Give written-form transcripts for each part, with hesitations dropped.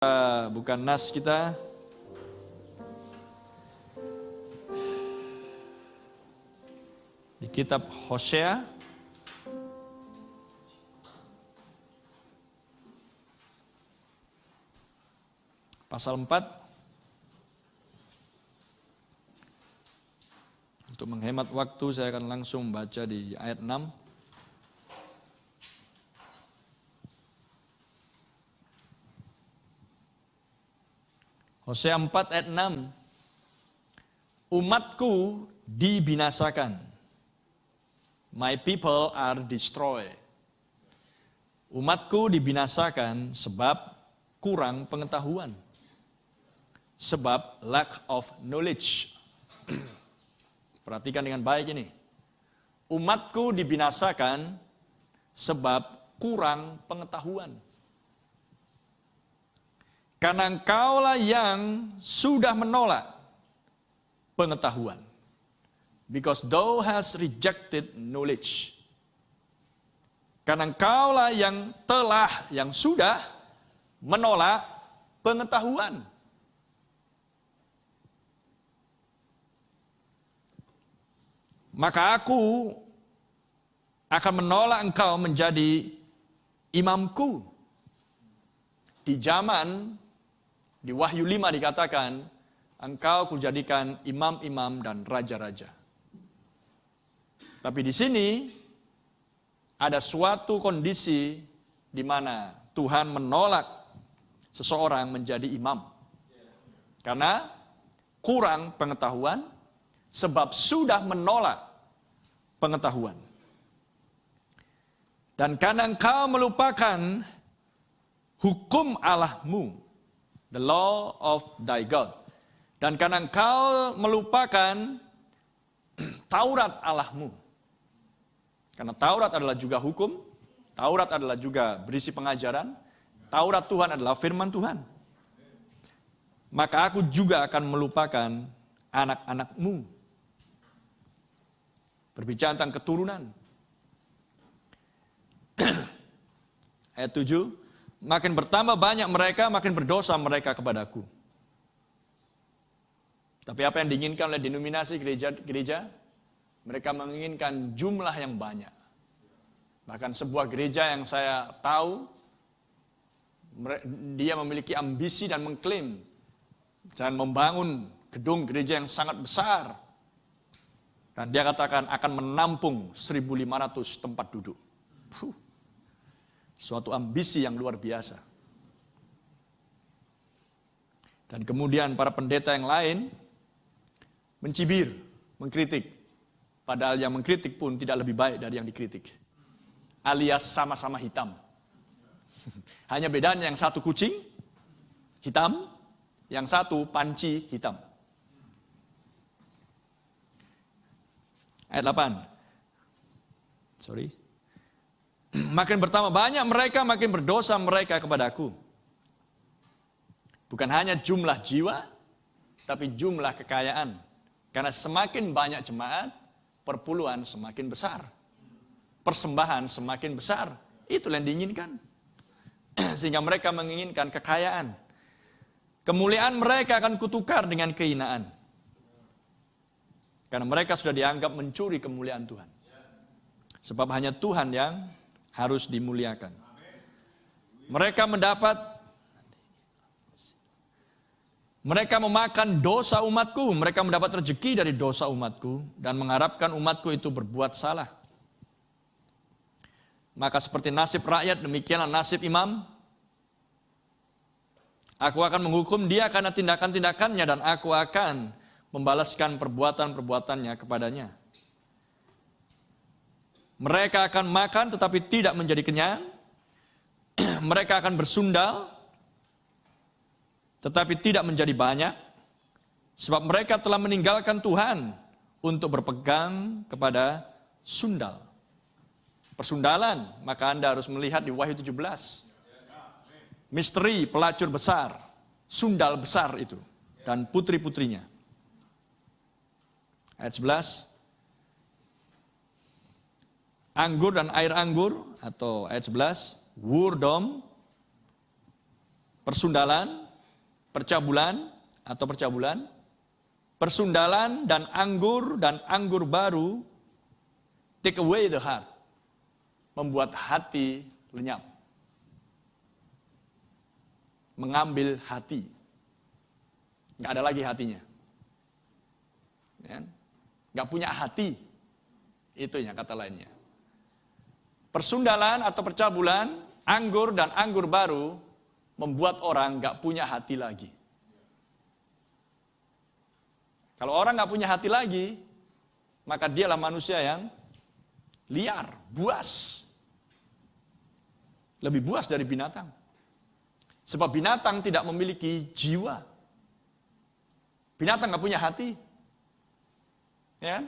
Bukan nas kita. Di kitab Hosea pasal 4. Untuk menghemat waktu saya akan langsung baca di ayat 6. Hosea 4 ayat 6. Umatku dibinasakan. My people are destroyed. Umatku dibinasakan sebab kurang pengetahuan. Sebab lack of knowledge. Perhatikan dengan baik ini. Umatku dibinasakan sebab kurang pengetahuan. Karena engkaulah yang sudah menolak pengetahuan. Because thou hast rejected knowledge. Karena engkaulah yang sudah menolak pengetahuan. Maka aku akan menolak engkau menjadi imamku. Di zaman di Wahyu 5 dikatakan, engkau kujadikan imam-imam dan raja-raja. Tapi di sini ada suatu kondisi di mana Tuhan menolak seseorang menjadi imam. Karena kurang pengetahuan, sebab sudah menolak pengetahuan. Dan karena engkau melupakan hukum Allahmu, the law of thy God. Dan karena engkau melupakan Taurat Allahmu. Karena Taurat adalah juga hukum, Taurat adalah juga berisi pengajaran, Taurat Tuhan adalah firman Tuhan. Maka aku juga akan melupakan anak-anakmu. Berbicara tentang keturunan. Ayat 7. Makin bertambah banyak mereka, makin berdosa mereka kepadaku. Tapi apa yang diinginkan oleh denominasi gereja? Mereka menginginkan jumlah yang banyak. Bahkan sebuah gereja yang saya tahu, dia memiliki ambisi dan mengklaim dan membangun gedung gereja yang sangat besar. Dan dia katakan akan menampung 1.500 tempat duduk. Suatu ambisi yang luar biasa. Dan kemudian para pendeta yang lain mencibir, mengkritik. Padahal yang mengkritik pun tidak lebih baik dari yang dikritik. Alias sama-sama hitam. Hanya bedanya yang satu kucing, hitam. Yang satu panci, hitam. Ayat 8. Makin bertambah banyak mereka, makin berdosa mereka kepadaku. Bukan hanya jumlah jiwa, tapi jumlah kekayaan. Karena semakin banyak jemaat, perpuluhan semakin besar. Persembahan semakin besar. Itulah yang diinginkan. Sehingga mereka menginginkan kekayaan. Kemuliaan mereka akan kutukar dengan kehinaan. Karena mereka sudah dianggap mencuri kemuliaan Tuhan. Sebab hanya Tuhan yang harus dimuliakan. Mereka memakan dosa umatku, mereka mendapat rezeki dari dosa umatku dan mengharapkan umatku itu berbuat salah. Maka seperti nasib rakyat, demikianlah nasib imam. Aku akan menghukum dia karena tindakan-tindakannya dan aku akan membalaskan perbuatan-perbuatannya kepadanya. Mereka akan makan tetapi tidak menjadi kenyang. Mereka akan bersundal tetapi tidak menjadi banyak. Sebab mereka telah meninggalkan Tuhan untuk berpegang kepada sundal. Persundalan, maka Anda harus melihat di Wahyu 17. Misteri pelacur besar, sundal besar itu. Dan putri-putrinya. Ayat 11. Anggur dan air anggur, atau ayat 11, wurdom, persundalan, percabulan, persundalan dan anggur baru, take away the heart, membuat hati lenyap, mengambil hati, nggak ada lagi hatinya, nggak punya hati, itunya kata lainnya. Persundalan atau percabulan, anggur dan anggur baru membuat orang nggak punya hati lagi. Kalau orang nggak punya hati lagi, maka dialah manusia yang liar, buas. Lebih buas dari binatang. Sebab binatang tidak memiliki jiwa. Binatang nggak punya hati. Ya?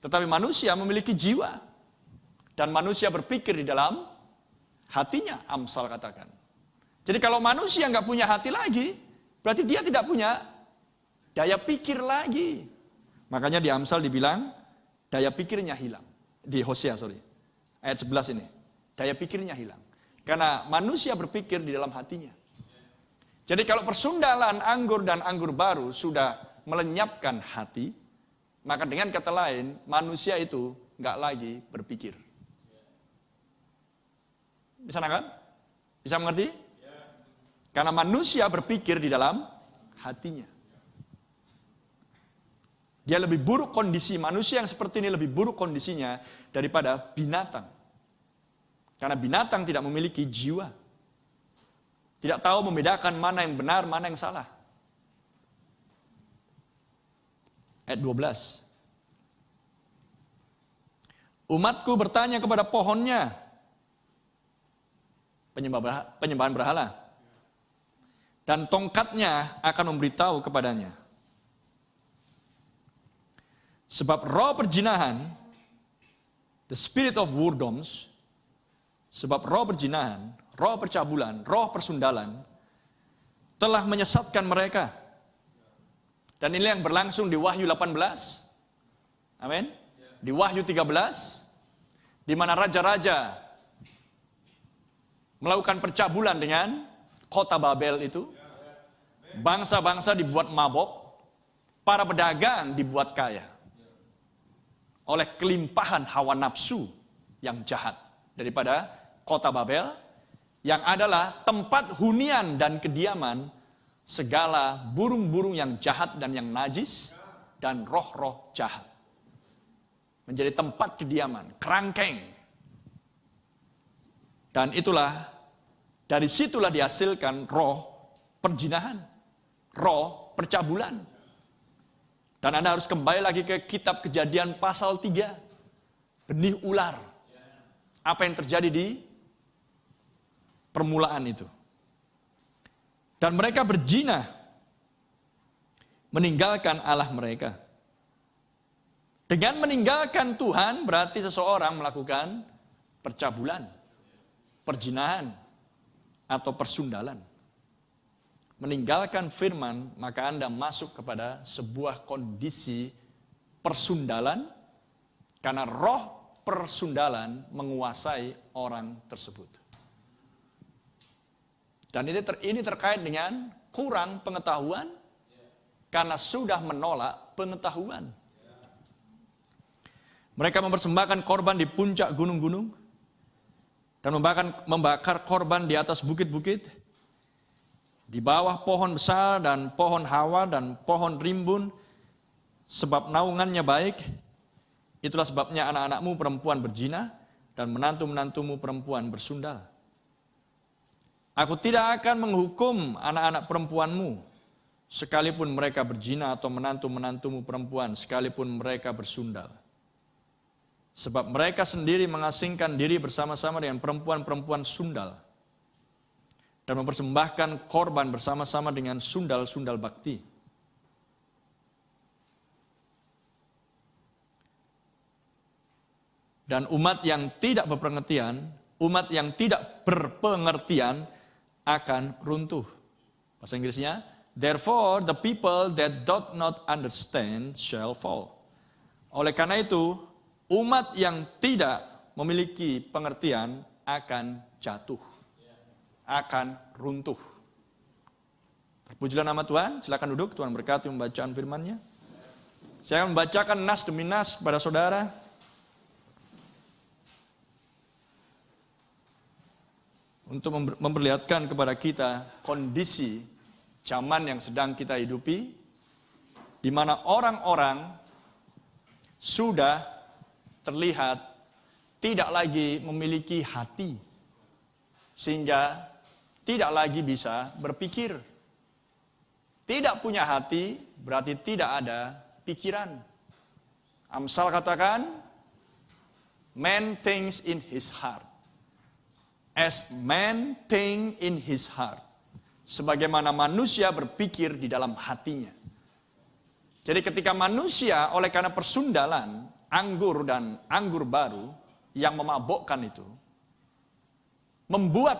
Tetapi manusia memiliki jiwa. Dan manusia berpikir di dalam hatinya, Amsal katakan. Jadi kalau manusia nggak punya hati lagi, berarti dia tidak punya daya pikir lagi. Makanya di Amsal dibilang, daya pikirnya hilang. Di Hosea, ayat 11 ini. Daya pikirnya hilang. Karena manusia berpikir di dalam hatinya. Jadi kalau persundalan anggur dan anggur baru sudah melenyapkan hati, maka dengan kata lain, manusia itu nggak lagi berpikir. Bisa nangkap? Bisa mengerti? Karena manusia berpikir di dalam hatinya. Dia lebih buruk kondisi, manusia yang seperti ini lebih buruk kondisinya daripada binatang. Karena binatang tidak memiliki jiwa. Tidak tahu membedakan mana yang benar, mana yang salah. Ayat 12. Umatku bertanya kepada pohonnya, penyembahan berhala, dan tongkatnya akan memberitahu kepadanya. Sebab roh perjinahan, the spirit of whoredoms, sebab roh perjinahan, roh percabulan, roh persundalan, telah menyesatkan mereka. Dan ini yang berlangsung di Wahyu 18. Amin. Di Wahyu 13, di mana raja-raja melakukan percabulan dengan kota Babel itu. Bangsa-bangsa dibuat mabok, para pedagang dibuat kaya. Oleh kelimpahan hawa nafsu yang jahat daripada kota Babel, yang adalah tempat hunian dan kediaman segala burung-burung yang jahat dan yang najis dan roh-roh jahat. Menjadi tempat kediaman, kerangkeng. Dan itulah, dari situlah dihasilkan roh perjinahan, roh percabulan. Dan Anda harus kembali lagi ke kitab Kejadian pasal 3. Benih ular. Apa yang terjadi di permulaan itu. Dan mereka berzina, meninggalkan Allah mereka. Dengan meninggalkan Tuhan berarti seseorang melakukan percabulan, perjinahan, atau persundalan. Meninggalkan firman, maka Anda masuk kepada sebuah kondisi persundalan, karena roh persundalan menguasai orang tersebut. Dan ini terkait dengan kurang pengetahuan, karena sudah menolak pengetahuan. Mereka mempersembahkan korban di puncak gunung-gunung, dan membakar korban di atas bukit-bukit, di bawah pohon besar dan pohon hawa dan pohon rimbun, sebab naungannya baik. Itulah sebabnya anak-anakmu perempuan berzina dan menantu-menantumu perempuan bersundal. Aku tidak akan menghukum anak-anak perempuanmu, sekalipun mereka berzina, atau menantu-menantumu perempuan, sekalipun mereka bersundal. Sebab mereka sendiri mengasingkan diri bersama-sama dengan perempuan-perempuan sundal, dan mempersembahkan korban bersama-sama dengan sundal-sundal bakti. Dan umat yang tidak berpengertian, umat yang tidak berpengertian akan runtuh. Bahasa Inggrisnya, therefore the people that do not understand shall fall. Oleh karena itu, umat yang tidak memiliki pengertian akan jatuh, akan runtuh. Terpujilah nama Tuhan. Silakan duduk. Tuhan berkati pembacaan firman-Nya. Saya akan membacakan nas demi nas kepada saudara. Untuk memperlihatkan kepada kita kondisi zaman yang sedang kita hidupi, di mana orang-orang sudah terlihat tidak lagi memiliki hati, sehingga tidak lagi bisa berpikir. Tidak punya hati berarti tidak ada pikiran. Amsal katakan, man thinks in his heart, as man think in his heart. Sebagaimana manusia berpikir di dalam hatinya. Jadi ketika manusia oleh karena persundalan anggur dan anggur baru yang memabukkan itu, membuat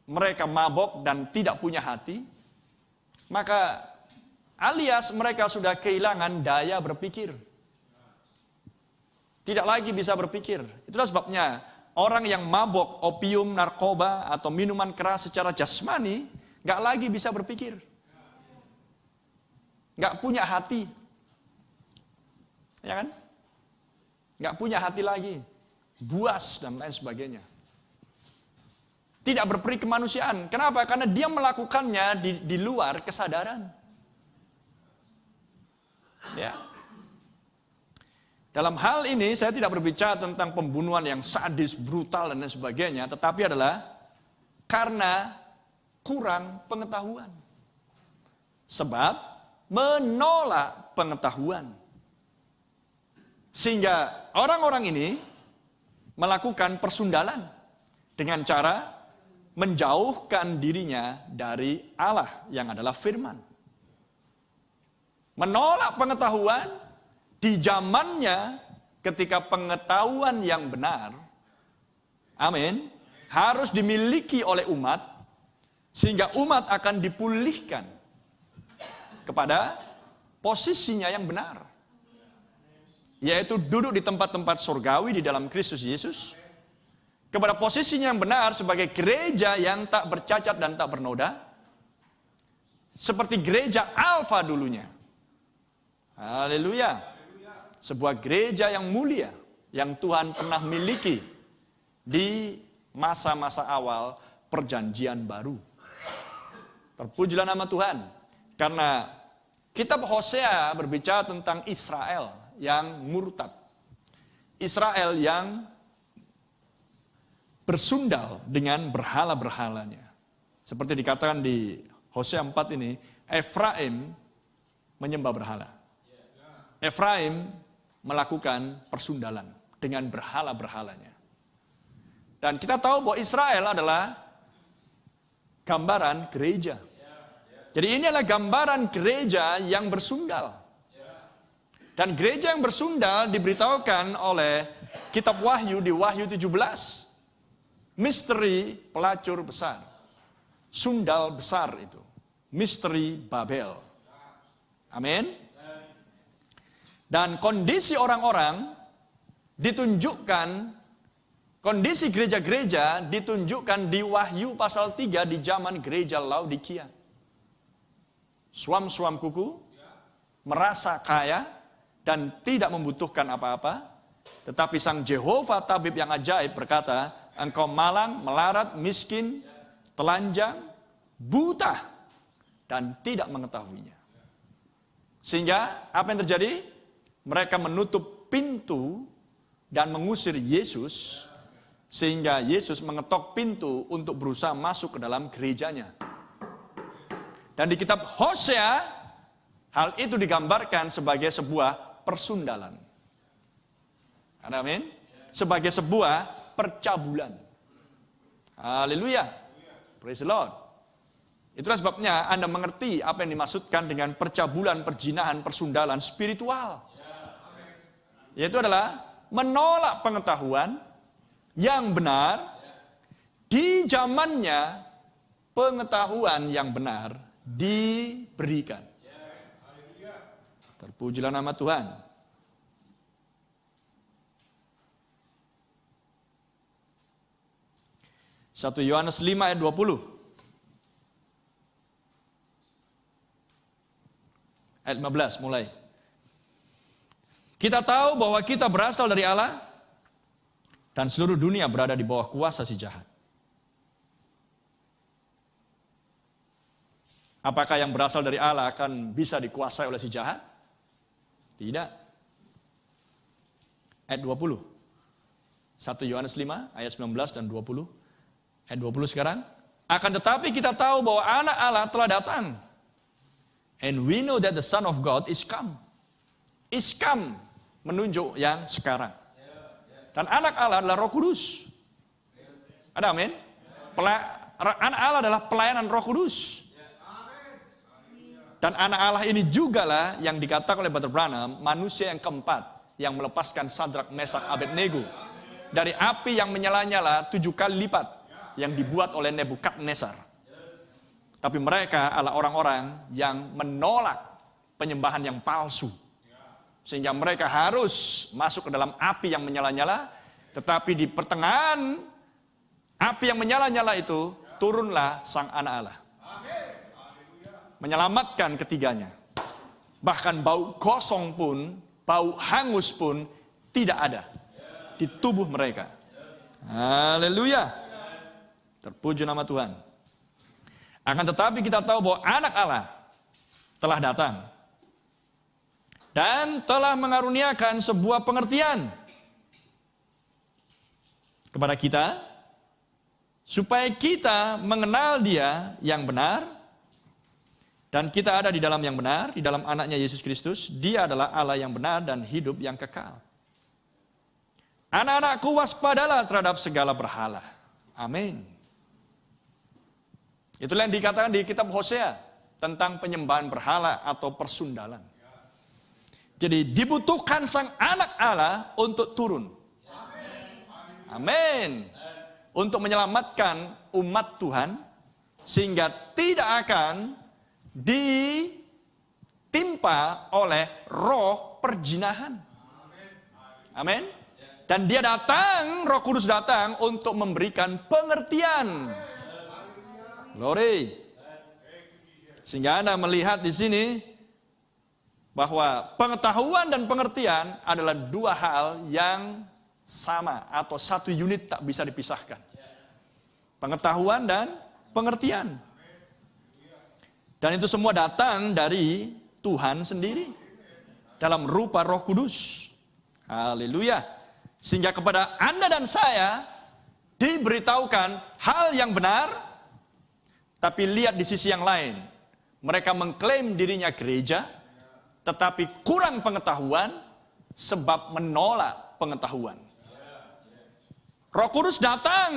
mereka mabok dan tidak punya hati, maka alias mereka sudah kehilangan daya berpikir. Tidak lagi bisa berpikir. Itulah sebabnya orang yang mabok opium, narkoba, atau minuman keras secara jasmani, gak lagi bisa berpikir. Gak punya hati. Ya kan? Gak punya hati lagi. Buas dan lain sebagainya. Tidak berperi kemanusiaan. Kenapa? Karena dia melakukannya di luar kesadaran. Ya. Dalam hal ini saya tidak berbicara tentang pembunuhan yang sadis, brutal dan lain sebagainya, tetapi adalah karena kurang pengetahuan. Sebab menolak pengetahuan. Sehingga orang-orang ini melakukan persundalan dengan cara menjauhkan dirinya dari Allah yang adalah firman. Menolak pengetahuan di zamannya ketika pengetahuan yang benar, amin, harus dimiliki oleh umat, sehingga umat akan dipulihkan kepada posisinya yang benar, yaitu duduk di tempat-tempat surgawi di dalam Kristus Yesus, kepada posisinya yang benar sebagai gereja yang tak bercacat dan tak bernoda, seperti gereja Alfa dulunya. Haleluya. Sebuah gereja yang mulia, yang Tuhan pernah miliki di masa-masa awal perjanjian baru. Terpujilah nama Tuhan. Karena kitab Hosea berbicara tentang Israel yang murtad. Israel yang bersundal dengan berhala-berhalanya. Seperti dikatakan di Hosea 4 ini, Efraim menyembah berhala. Efraim melakukan persundalan dengan berhala-berhalanya. Dan kita tahu bahwa Israel adalah gambaran gereja. Jadi ini adalah gambaran gereja yang bersundal. Dan gereja yang bersundal diberitahukan oleh kitab Wahyu di Wahyu 17. Misteri pelacur besar. Sundal besar itu. Misteri Babel. Amin. Dan kondisi orang-orang ditunjukkan, kondisi gereja-gereja ditunjukkan di Wahyu pasal 3 di zaman gereja Laodikia. Suam-suam kuku, merasa kaya dan tidak membutuhkan apa-apa, tetapi Sang Jehovah Tabib yang ajaib berkata, engkau malang, melarat, miskin, telanjang, buta, dan tidak mengetahuinya. Sehingga apa yang terjadi? Mereka menutup pintu dan mengusir Yesus, sehingga Yesus mengetok pintu untuk berusaha masuk ke dalam gerejanya. Dan di kitab Hosea, hal itu digambarkan sebagai sebuah persundalan. Amin. Sebagai sebuah percabulan. Haleluya. Praise the Lord. Itulah sebabnya Anda mengerti apa yang dimaksudkan dengan percabulan, perjinahan, persundalan spiritual. Yaitu adalah menolak pengetahuan yang benar, di zamannya pengetahuan yang benar diberikan. Terpujilah nama Tuhan. 1 Yohanes 5 ayat 20. Ayat 15 mulai. Kita tahu bahwa kita berasal dari Allah dan seluruh dunia berada di bawah kuasa si jahat. Apakah yang berasal dari Allah akan bisa dikuasai oleh si jahat? Tidak. Ayat 20. 1 Yohanes 5 ayat 19 dan 20. Ayat 20 sekarang. Akan tetapi kita tahu bahwa anak Allah telah datang. And we know that the Son of God is come. Is come. Menunjuk yang sekarang. Dan anak Allah adalah Roh Kudus. Ada amin? Anak Allah adalah pelayanan Roh Kudus. Dan anak Allah ini juga lah yang dikatakan oleh Brother Branham, manusia yang keempat yang melepaskan Sadrak, Mesak, Abednego dari api yang menyala-nyala 7 kali lipat yang dibuat oleh Nebukadnezar. Tapi mereka adalah orang-orang yang menolak penyembahan yang palsu. Sehingga mereka harus masuk ke dalam api yang menyala-nyala. Tetapi di pertengahan api yang menyala-nyala itu turunlah sang anak Allah. Menyelamatkan ketiganya. Bahkan bau gosong pun, bau hangus pun tidak ada di tubuh mereka. Haleluya. Terpuji nama Tuhan. Akan tetapi kita tahu bahwa anak Allah telah datang dan telah mengaruniakan sebuah pengertian kepada kita supaya kita mengenal Dia yang benar dan kita ada di dalam yang benar, di dalam anaknya Yesus Kristus. Dia adalah Allah yang benar dan hidup yang kekal. Anak-anakku, waspadalah terhadap segala berhala. Amin. Itulah yang dikatakan di kitab Hosea tentang penyembahan berhala atau persundalan. Jadi dibutuhkan sang anak Allah untuk turun. Amin. Untuk menyelamatkan umat Tuhan sehingga tidak akan ditimpa oleh roh perjinahan. Amin. Dan dia datang, Roh Kudus datang untuk memberikan pengertian. Glory. Sehingga Anda melihat di sini bahwa pengetahuan dan pengertian adalah dua hal yang sama atau satu unit tak bisa dipisahkan. Pengetahuan dan pengertian. Dan itu semua datang dari Tuhan sendiri dalam rupa Roh Kudus. Haleluya. Sehingga kepada Anda dan saya diberitahukan hal yang benar, tapi lihat di sisi yang lain. Mereka mengklaim dirinya gereja, tetapi kurang pengetahuan sebab menolak pengetahuan. Roh Kudus datang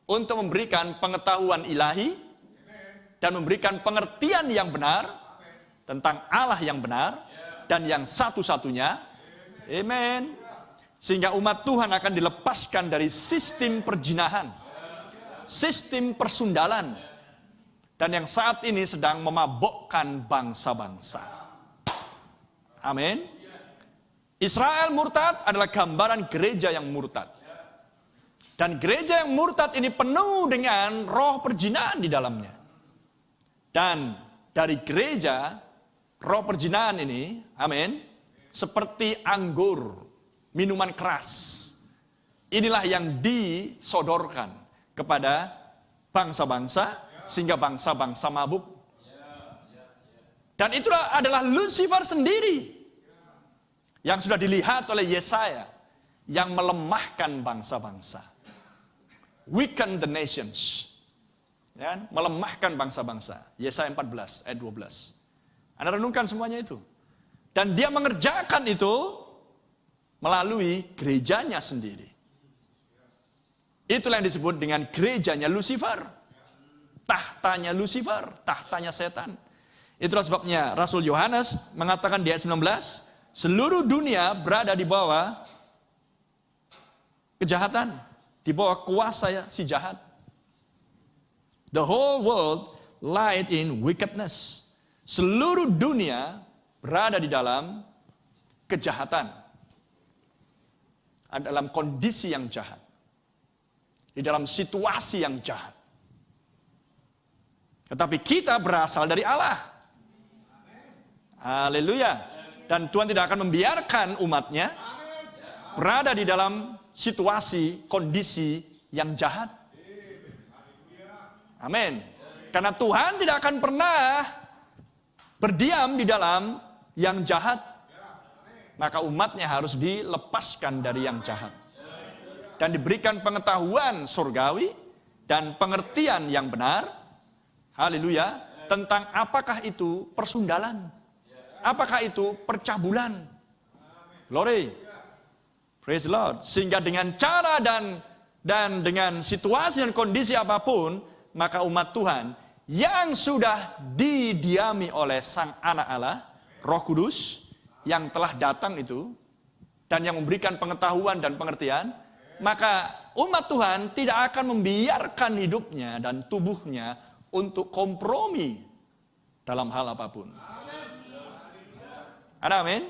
untuk memberikan pengetahuan ilahi dan memberikan pengertian yang benar tentang Allah yang benar dan yang satu-satunya. Amen. Sehingga umat Tuhan akan dilepaskan dari sistem perjinahan, sistem persundalan, dan yang saat ini sedang memabokkan bangsa-bangsa. Amin. Israel murtad adalah gambaran gereja yang murtad. Dan gereja yang murtad ini penuh dengan roh perjinahan di dalamnya. Dan dari gereja, roh perjinahan ini, amin, seperti anggur, minuman keras. Inilah yang disodorkan kepada bangsa-bangsa, sehingga bangsa-bangsa mabuk. Dan itu adalah Lucifer sendiri yang sudah dilihat oleh Yesaya, yang melemahkan bangsa-bangsa. Weaken the nations. Ya, melemahkan bangsa-bangsa. Yesaya 14 ayat 12. Anda renungkan semuanya itu. Dan dia mengerjakan itu melalui gerejanya sendiri. Itulah yang disebut dengan gerejanya Lucifer. Tahtanya Lucifer, tahtanya setan. Itulah sebabnya Rasul Yohanes mengatakan di ayat 19, seluruh dunia berada di bawah kejahatan, di bawah kuasa si jahat. The whole world lied in wickedness. Seluruh dunia berada di dalam kejahatan. Dalam kondisi yang jahat. di dalam situasi yang jahat. Tetapi kita berasal dari Allah. Haleluya. Dan Tuhan tidak akan membiarkan umatnya berada di dalam situasi, kondisi yang jahat. Amin. Karena Tuhan tidak akan pernah berdiam di dalam yang jahat. Maka umatnya harus dilepaskan dari yang jahat. Dan diberikan pengetahuan surgawi dan pengertian yang benar. Haleluya, tentang apakah itu persundalan, apakah itu percabulan. Glory, praise the Lord. Sehingga dengan cara dan dengan situasi dan kondisi apapun, maka umat Tuhan yang sudah didiami oleh Sang Anak Allah, Roh Kudus, yang telah datang itu, dan yang memberikan pengetahuan dan pengertian, maka umat Tuhan tidak akan membiarkan hidupnya dan tubuhnya untuk kompromi dalam hal apapun. Amin.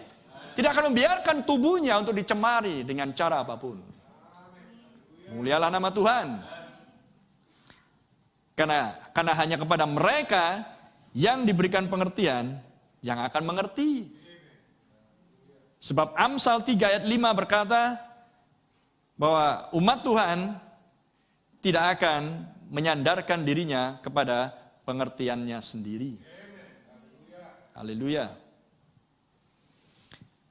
Tidak akan membiarkan tubuhnya untuk dicemari dengan cara apapun. Mulialah nama Tuhan. Karena hanya kepada mereka yang diberikan pengertian yang akan mengerti. Sebab Amsal 3 ayat 5 berkata bahwa umat Tuhan tidak akan menyandarkan dirinya kepada pengertiannya sendiri. Haleluya.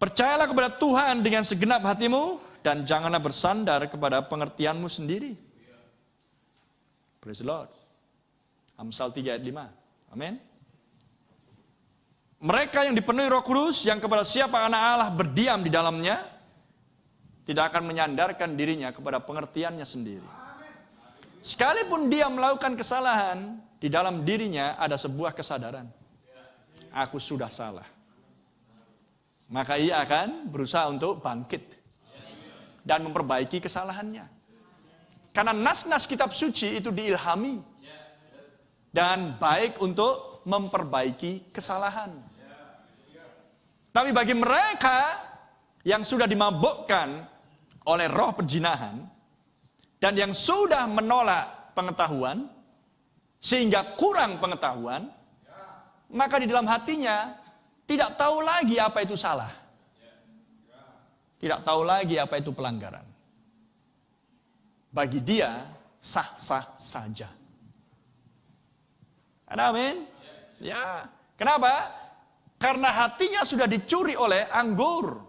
Percayalah kepada Tuhan dengan segenap hatimu dan janganlah bersandar kepada pengertianmu sendiri. Praise the Lord. Amsal 3 ayat 5. Amin. Mereka yang dipenuhi Roh Kudus, yang kepada siapa anak Allah berdiam di dalamnya, tidak akan menyandarkan dirinya kepada pengertiannya sendiri. Sekalipun dia melakukan kesalahan, di dalam dirinya ada sebuah kesadaran. Aku sudah salah. Maka ia akan berusaha untuk bangkit dan memperbaiki kesalahannya. Karena nas-nas kitab suci itu diilhami dan baik untuk memperbaiki kesalahan. Tapi bagi mereka yang sudah dimabukkan oleh roh perjinahan, dan yang sudah menolak pengetahuan, sehingga kurang pengetahuan, maka di dalam hatinya tidak tahu lagi apa itu salah. Tidak tahu lagi apa itu pelanggaran. Bagi dia, sah-sah saja. Amin? Ya. Kenapa? Karena hatinya sudah dicuri oleh anggur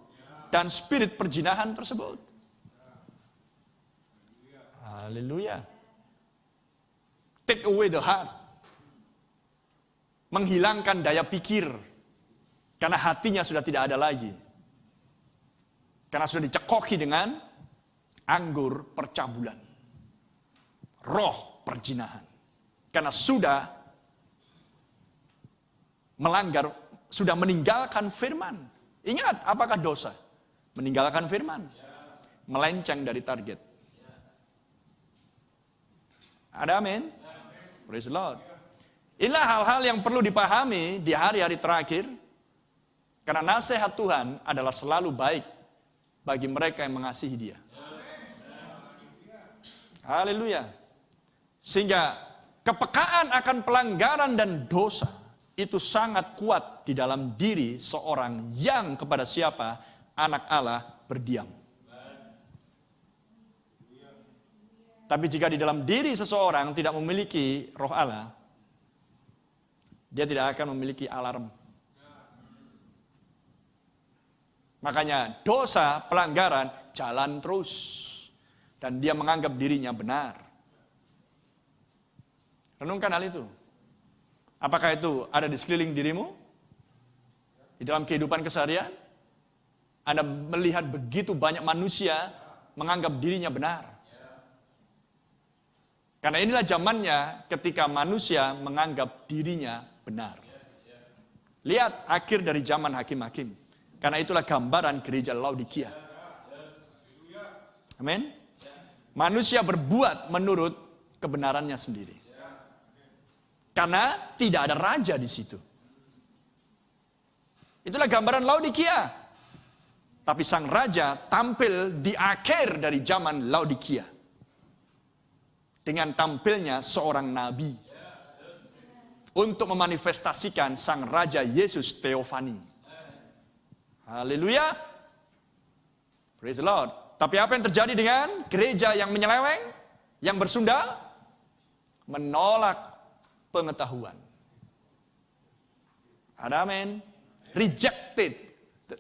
dan spirit perjinahan tersebut. Haleluya. Take away the heart. Menghilangkan daya pikir. Karena hatinya sudah tidak ada lagi. Karena sudah dicekoki dengan anggur percabulan. Roh perjinahan. Karena sudah melanggar, sudah meninggalkan firman. Ingat, apakah dosa? Meninggalkan firman. Melenceng dari target. Ada amin? Praise the Lord. Inilah hal-hal yang perlu dipahami di hari-hari terakhir. Karena nasihat Tuhan adalah selalu baik bagi mereka yang mengasihi Dia. Haleluya. Sehingga kepekaan akan pelanggaran dan dosa itu sangat kuat di dalam diri seorang yang kepada siapa anak Allah berdiam. Tapi jika di dalam diri seseorang tidak memiliki roh Allah, dia tidak akan memiliki alarm. Makanya dosa, pelanggaran, jalan terus. Dan dia menganggap dirinya benar. Renungkan hal itu. Apakah itu ada di sekeliling dirimu? Di dalam kehidupan keseharian? Anda melihat begitu banyak manusia menganggap dirinya benar. Karena inilah zamannya ketika manusia menganggap dirinya benar. Lihat akhir dari zaman hakim-hakim. Karena itulah gambaran gereja Laodikia. Amin. Manusia berbuat menurut kebenarannya sendiri. Karena tidak ada raja di situ. Itulah gambaran Laodikia. Tapi sang raja tampil di akhir dari zaman Laodikia. dengan tampilnya seorang nabi untuk memanifestasikan sang Raja Yesus Teofani. Haleluya. Praise the Lord. Tapi apa yang terjadi dengan gereja yang menyeleweng, yang bersundal? Menolak pengetahuan. Ada amin. Rejected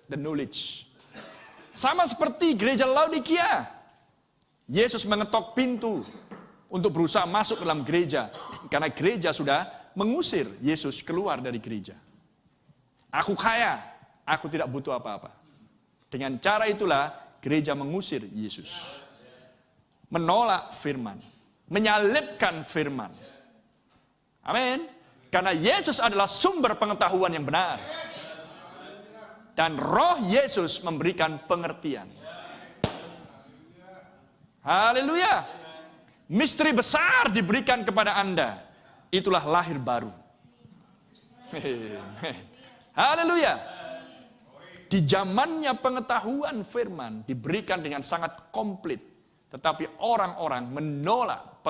the knowledge. Sama seperti gereja Laodikia. Yesus mengetok pintu untuk berusaha masuk dalam gereja. Karena gereja sudah mengusir Yesus keluar dari gereja. Aku kaya, aku tidak butuh apa-apa. Dengan cara itulah gereja mengusir Yesus. Menolak firman. Menyalibkan firman. Amin. Karena Yesus adalah sumber pengetahuan yang benar. Dan roh Yesus memberikan pengertian. Haleluya. Misteri besar diberikan kepada Anda. Itulah lahir baru. Haleluya. Di zamannya pengetahuan firman diberikan dengan sangat komplit. Tetapi orang-orang menolak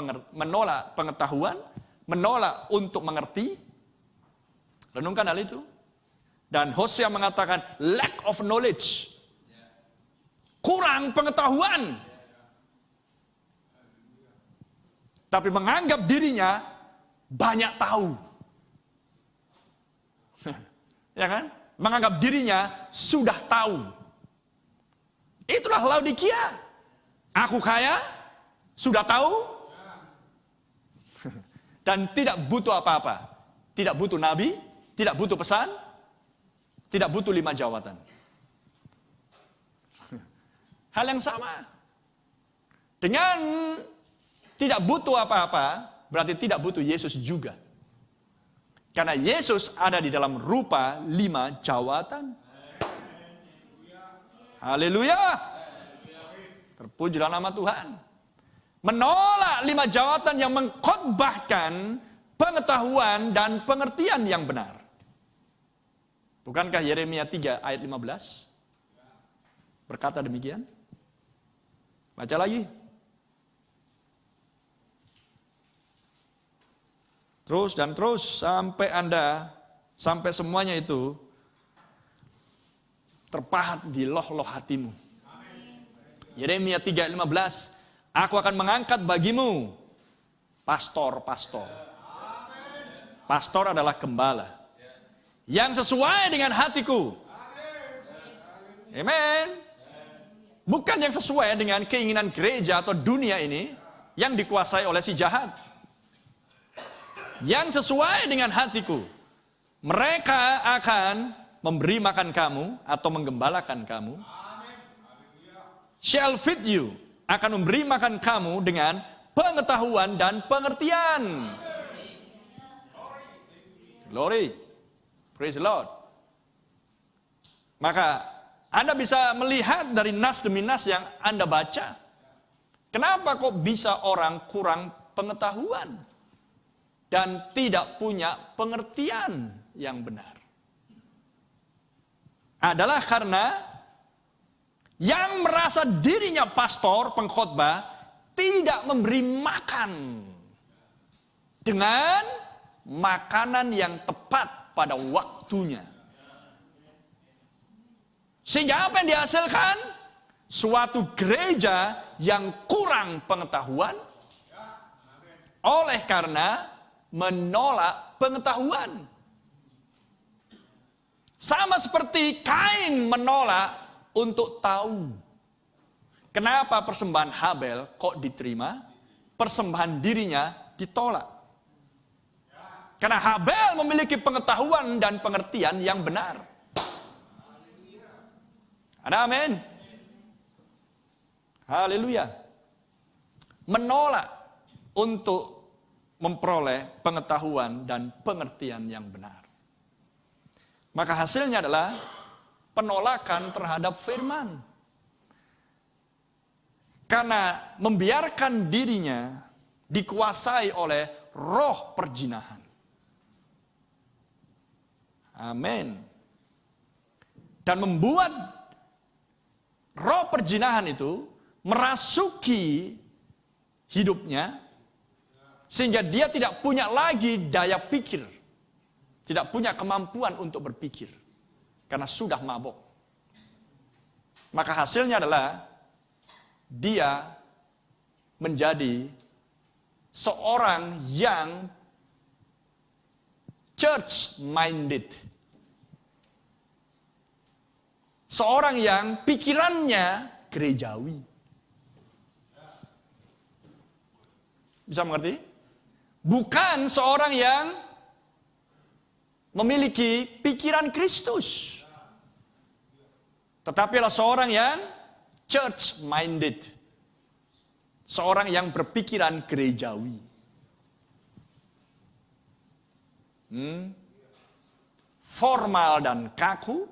pengetahuan, menolak untuk mengerti. Renungkan hal itu. Dan Hosea mengatakan lack of knowledge. Kurang pengetahuan. Tapi menganggap dirinya banyak tahu. Ya kan? Menganggap dirinya sudah tahu. Itulah Laodikia. Aku kaya, sudah tahu, dan tidak butuh apa-apa. Tidak butuh nabi, tidak butuh pesan, tidak butuh 5 jawatan. Hal yang sama. Dengan tidak butuh apa-apa, berarti tidak butuh Yesus juga. Karena Yesus ada di dalam rupa 5 jawatan. Haleluya. Terpujilah nama Tuhan. Menolak 5 jawatan yang mengkhotbahkan pengetahuan dan pengertian yang benar. Bukankah Yeremia 3 ayat 15 berkata demikian? Baca lagi. Terus dan terus sampai semuanya itu terpahat di loh-loh hatimu. Yeremia 3 ayat 15, aku akan mengangkat bagimu pastor-pastor. Pastor adalah gembala. Yang sesuai dengan hatiku. Amen. Bukan yang sesuai dengan keinginan gereja atau dunia ini yang dikuasai oleh si jahat. Yang sesuai dengan hatiku. Mereka akan memberi makan kamu atau menggembalakan kamu. Shall feed you. Akan memberi makan kamu dengan pengetahuan dan pengertian. Glory. Praise the Lord. Maka Anda bisa melihat dari nas demi nas yang Anda baca. Kenapa kok bisa orang kurang pengetahuan dan tidak punya pengertian yang benar? Adalah karena yang merasa dirinya pastor, pengkhotbah, tidak memberi makan dengan makanan yang tepat pada waktunya. Sehingga apa yang dihasilkan? Suatu gereja yang kurang pengetahuan oleh karena menolak pengetahuan. Sama seperti Kain menolak untuk tahu. Kenapa persembahan Habel kok diterima? Persembahan dirinya ditolak. Karena Habel memiliki pengetahuan dan pengertian yang benar. Ada amin. Haleluya. Menolak untuk memperoleh pengetahuan dan pengertian yang benar. Maka hasilnya adalah penolakan terhadap firman. Karena membiarkan dirinya dikuasai oleh roh perjinahan. Amin. Dan membuat roh perjinahan itu merasuki hidupnya Sehingga dia tidak punya lagi daya pikir. Tidak punya kemampuan untuk berpikir. Karena sudah mabok. Maka hasilnya adalah dia menjadi seorang yang church-minded. Seorang yang pikirannya gerejawi. Bisa mengerti? Bukan seorang yang memiliki pikiran Kristus. Tetapi adalah seorang yang church-minded. Seorang yang berpikiran gerejawi. Formal dan kaku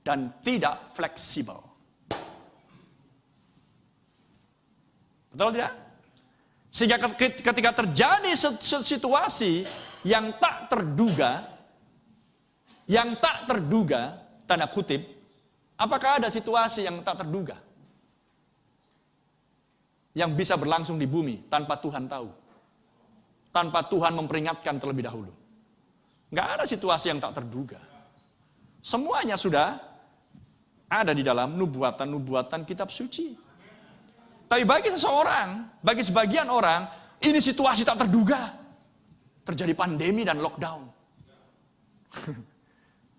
dan tidak fleksibel. Betul tidak? Sehingga ketika terjadi situasi yang tak terduga, tanda kutip, apakah ada situasi yang tak terduga? Yang bisa berlangsung di bumi tanpa Tuhan tahu. Tanpa Tuhan memperingatkan terlebih dahulu. Nggak ada situasi yang tak terduga. Semuanya sudah ada di dalam nubuatan-nubuatan kitab suci. Tapi bagi seseorang, bagi sebagian orang, ini situasi tak terduga. Terjadi pandemi dan lockdown.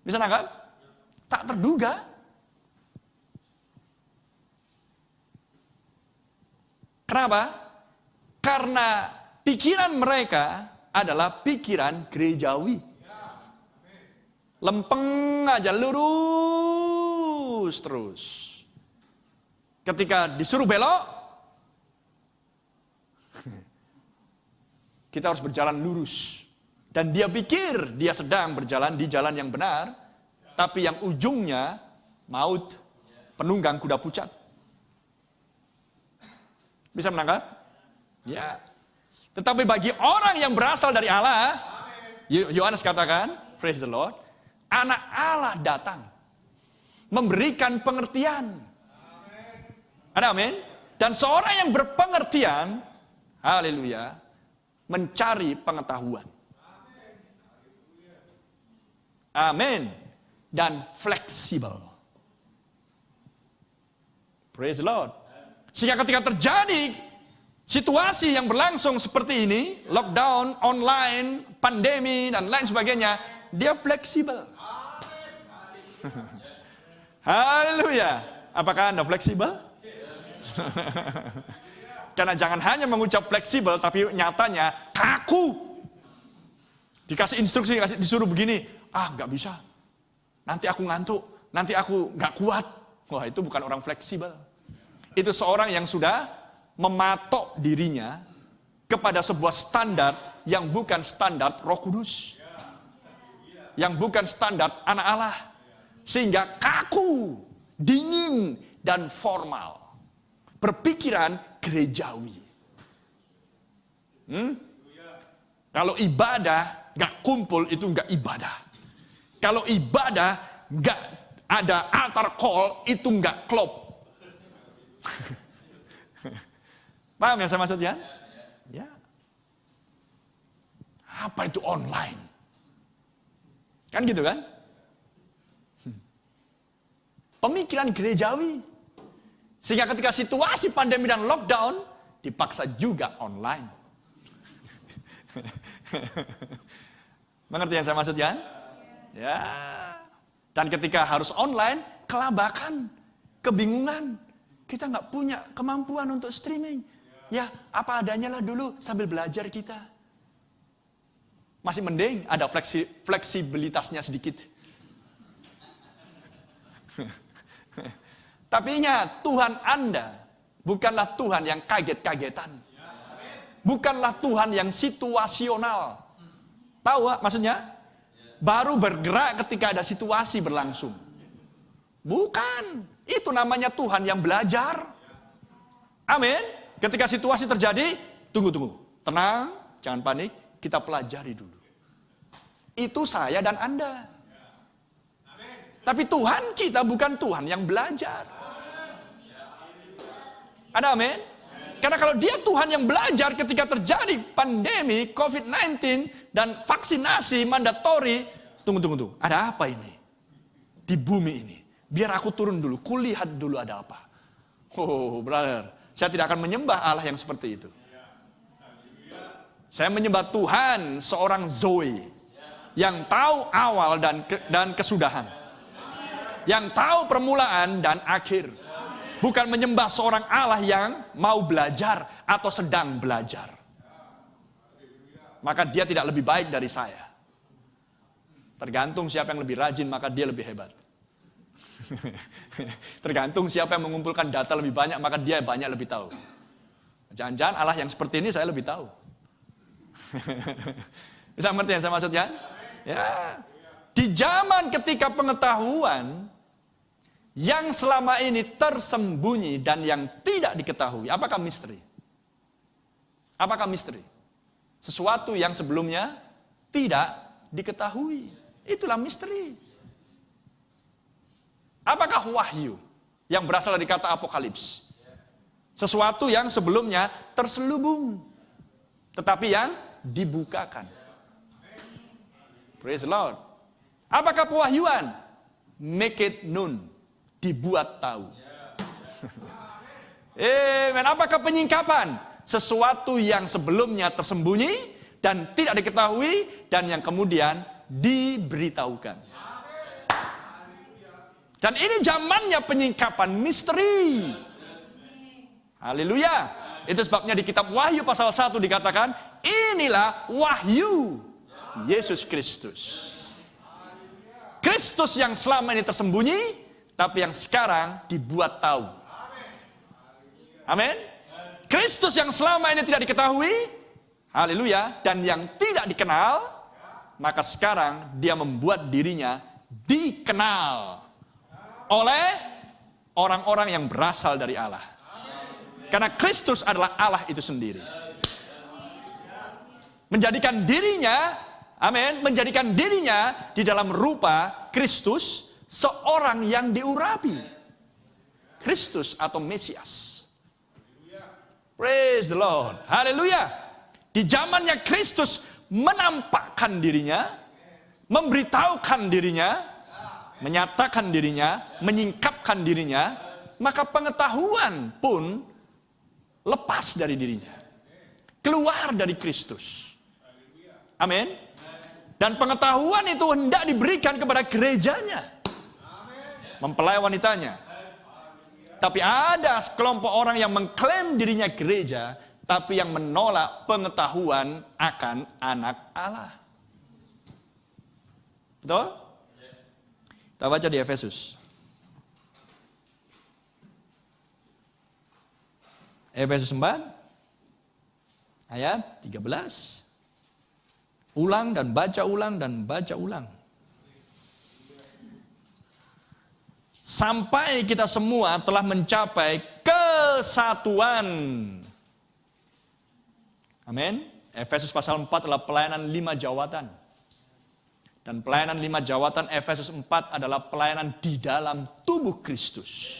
Bisa nangkap? Tak terduga. Kenapa? Karena pikiran mereka adalah pikiran gerejawi. Lempeng aja, lurus terus. Ketika disuruh belok, kita harus berjalan lurus. Dan dia pikir dia sedang berjalan di jalan yang benar, tapi yang ujungnya maut, penunggang kuda pucat. Bisa menangkap? Ya. Tetapi bagi orang yang berasal dari Allah, Yohanes katakan, praise the Lord, anak Allah datang memberikan pengertian. Ada amin? Dan seorang yang berpengertian, haleluya, mencari pengetahuan. Amin. Dan fleksibel. Praise the Lord. Sehingga ketika terjadi situasi yang berlangsung seperti ini, lockdown, online, pandemi, dan lain sebagainya, dia fleksibel. Haleluya. Apakah Anda fleksibel? Karena jangan hanya mengucap fleksibel, tapi nyatanya kaku. Dikasih instruksi, disuruh begini, nggak bisa. Nanti aku ngantuk, nanti aku nggak kuat. Wah, itu bukan orang fleksibel. Itu seorang yang sudah mematok dirinya kepada sebuah standar yang bukan standar Roh Kudus. Yang bukan standar anak Allah. Sehingga kaku, dingin, dan formal. Berpikiran gerejawi. Kalau ibadah gak kumpul, itu gak ibadah. Kalau ibadah gak ada altar call, itu gak klop. Paham yang saya maksud ya? Ya. Apa itu online? Kan gitu kan? Pemikiran gerejawi. Sehingga ketika situasi pandemi dan lockdown, dipaksa juga online. Mengerti yang saya maksud ya? Ya. Dan ketika harus online, kelabakan, kebingungan. Kita nggak punya kemampuan untuk streaming. Ya, apa adanya lah dulu sambil belajar kita. Masih mending ada fleksibilitasnya sedikit. Tapi ingat, Tuhan Anda bukanlah Tuhan yang kaget-kagetan. Bukanlah Tuhan yang situasional. Tahu maksudnya? Baru bergerak ketika ada situasi berlangsung. Bukan. Itu namanya Tuhan yang belajar. Amin. Ketika situasi terjadi, tunggu. Tenang, jangan panik, kita pelajari dulu. Itu saya dan Anda. Tapi Tuhan kita bukan Tuhan yang belajar. Ada amin? Karena kalau dia Tuhan yang belajar ketika terjadi pandemi COVID-19 dan vaksinasi mandatori, tunggu. Ada apa ini? Di bumi ini. Biar aku turun dulu, kulihat dulu ada apa. Oh, brother, saya tidak akan menyembah Allah yang seperti itu. Saya menyembah Tuhan seorang Zoe yang tahu awal dan kesudahan. Yang tahu permulaan dan akhir. Bukan menyembah seorang Allah yang mau belajar atau sedang belajar. Maka dia tidak lebih baik dari saya. Tergantung siapa yang lebih rajin, maka dia lebih hebat. Tergantung siapa yang mengumpulkan data lebih banyak, maka dia banyak lebih tahu. Jangan-jangan Allah yang seperti ini saya lebih tahu. Bisa mengerti yang saya maksudkan? Ya. Di zaman ketika pengetahuan yang selama ini tersembunyi dan yang tidak diketahui. Apakah misteri? Apakah misteri? Sesuatu yang sebelumnya tidak diketahui. Itulah misteri. Apakah wahyu yang berasal dari kata apokalips? Sesuatu yang sebelumnya terselubung, tetapi yang dibukakan. Praise the Lord. Apakah pewahyuan? Make it known. Dibuat tahu. Amen. Apakah penyingkapan? Sesuatu yang sebelumnya tersembunyi dan tidak diketahui dan yang kemudian diberitahukan. Dan ini zamannya penyingkapan misteri. Haleluya. Itu sebabnya di kitab Wahyu pasal 1 dikatakan, inilah wahyu Yesus Kristus. Kristus yang selama ini tersembunyi, tapi yang sekarang dibuat tahu. Amin. Kristus yang selama ini tidak diketahui, haleluya, dan yang tidak dikenal, maka sekarang dia membuat dirinya dikenal oleh orang-orang yang berasal dari Allah. Karena Kristus adalah Allah itu sendiri. Menjadikan dirinya, amin, menjadikan dirinya di dalam rupa Kristus, seorang yang diurapi. Kristus atau Mesias. Praise the Lord. Haleluya. Di zamannya Kristus menampakkan dirinya, memberitahukan dirinya, menyatakan dirinya, menyingkapkan dirinya, maka pengetahuan pun lepas dari dirinya. Keluar dari Kristus. Amin. Dan pengetahuan itu hendak diberikan kepada gerejanya. Mempelai wanitanya. Tapi ada sekelompok orang yang mengklaim dirinya gereja, tapi yang menolak pengetahuan akan anak Allah. Betul? Kita baca di Efesus. Efesus 4 ayat 13. Ulang dan baca ulang dan baca ulang. Sampai kita semua telah mencapai kesatuan. Amin. Efesus pasal 4 adalah pelayanan 5 jawatan. Dan pelayanan 5 jawatan Efesus 4 adalah pelayanan di dalam tubuh Kristus.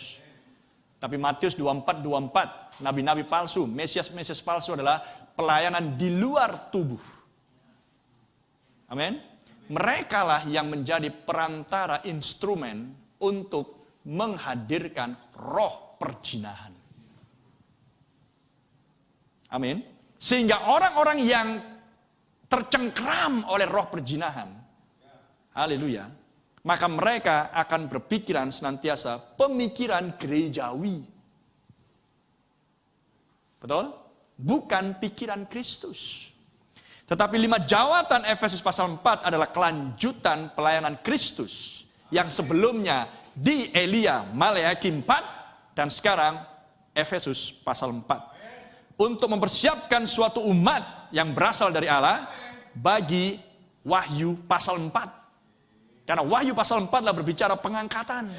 Tapi Matius 24, nabi-nabi palsu, Mesias palsu adalah pelayanan di luar tubuh. Amin. Mereka lah yang menjadi perantara instrumen untuk menghadirkan roh perjinahan. Amin. Sehingga orang-orang yang tercengkram oleh roh perjinahan, haleluya, maka mereka akan berpikiran senantiasa pemikiran gerejawi. Betul? Bukan pikiran Kristus. Tetapi 5 jawatan Efesus pasal 4 adalah kelanjutan pelayanan Kristus yang sebelumnya di Elia, Maleakhi 4 dan sekarang Efesus pasal 4. Untuk mempersiapkan suatu umat yang berasal dari Allah bagi Wahyu pasal 4. Karena Wahyu pasal 4 adalah berbicara pengangkatan.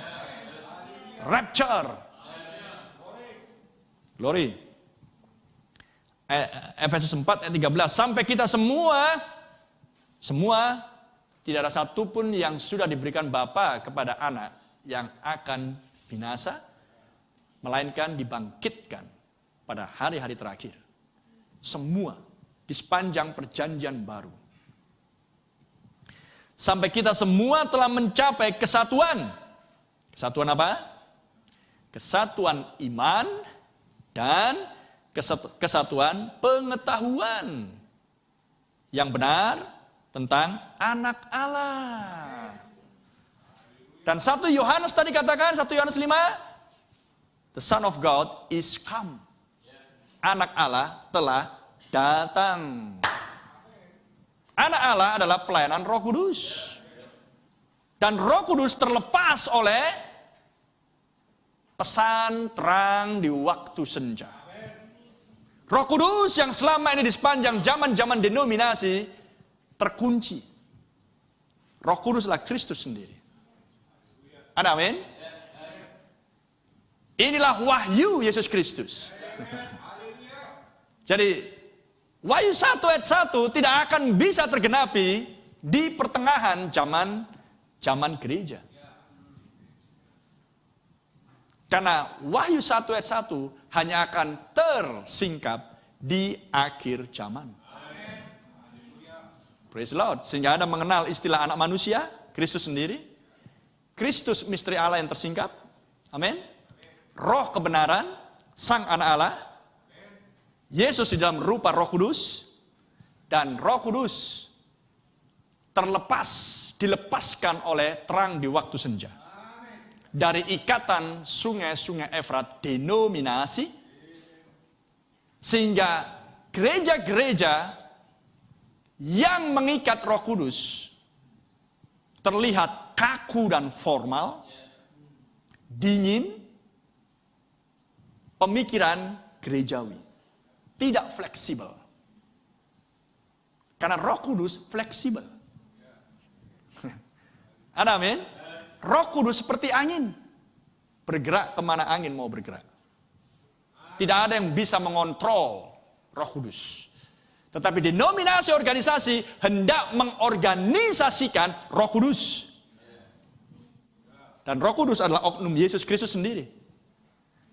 Rapture. Glory. Efesus 4 ayat 13. Sampai kita semua tidak ada satupun yang sudah diberikan Bapa kepada anak yang akan binasa, melainkan dibangkitkan pada hari-hari terakhir. Semua di sepanjang perjanjian baru. Sampai kita semua telah mencapai kesatuan. Kesatuan apa? Kesatuan iman dan kesatuan pengetahuan yang benar tentang anak Allah. Dan 1 Yohanes tadi katakan, 1 Yohanes 5, the Son of God is come. Anak Allah telah datang. Anak Allah adalah pelayanan Roh Kudus. Dan Roh Kudus terlepas oleh pesan terang di waktu senja. Roh Kudus yang selama ini di sepanjang zaman-zaman denominasi terkunci. Roh Kudus adalah Kristus sendiri. Ada amin? Inilah wahyu Yesus Kristus. Jadi Wahyu 1 ayat 1 tidak akan bisa tergenapi di pertengahan zaman gereja. Karena Wahyu 1 ayat 1 hanya akan tersingkap di akhir zaman. Praise the Lord. Sehingga Anda mengenal istilah anak manusia, Kristus sendiri. Kristus misteri Allah yang tersingkap. Amin. Roh kebenaran, sang anak Allah. Yesus di dalam rupa Roh Kudus. Dan Roh Kudus dilepaskan oleh terang di waktu senja. Dari ikatan sungai-sungai Efrat denominasi. Sehingga gereja-gereja yang mengikat Roh Kudus terlihat kaku dan formal, dingin, pemikiran gerejawi, tidak fleksibel. Karena Roh Kudus fleksibel. Ada amin? Roh Kudus seperti angin, bergerak kemana angin mau bergerak. Tidak ada yang bisa mengontrol Roh Kudus. Tetapi denominasi organisasi hendak mengorganisasikan Roh Kudus. Dan Roh Kudus adalah oknum Yesus Kristus sendiri.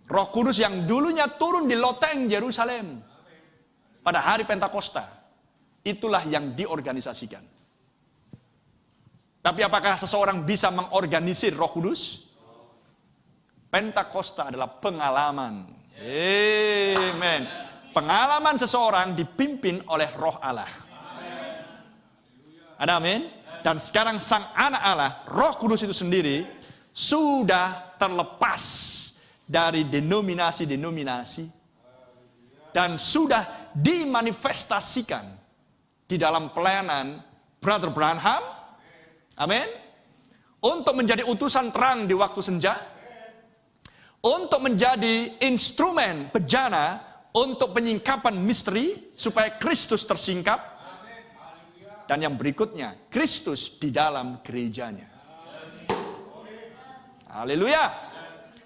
Roh Kudus yang dulunya turun di loteng Yerusalem pada hari Pentakosta. Itulah yang diorganisasikan. Tapi apakah seseorang bisa mengorganisir Roh Kudus? Pentakosta adalah pengalaman. Amen. Pengalaman seseorang dipimpin oleh Roh Allah. Ada amin? Dan sekarang sang anak Allah, Roh Kudus itu sendiri, sudah terlepas dari denominasi-denominasi. Dan sudah dimanifestasikan di dalam pelayanan Brother Branham. Amin. Untuk menjadi utusan terang di waktu senja. Untuk menjadi instrumen bejana untuk penyingkapan misteri supaya Kristus tersingkap. Dan yang berikutnya, Kristus di dalam gerejanya. Haleluya.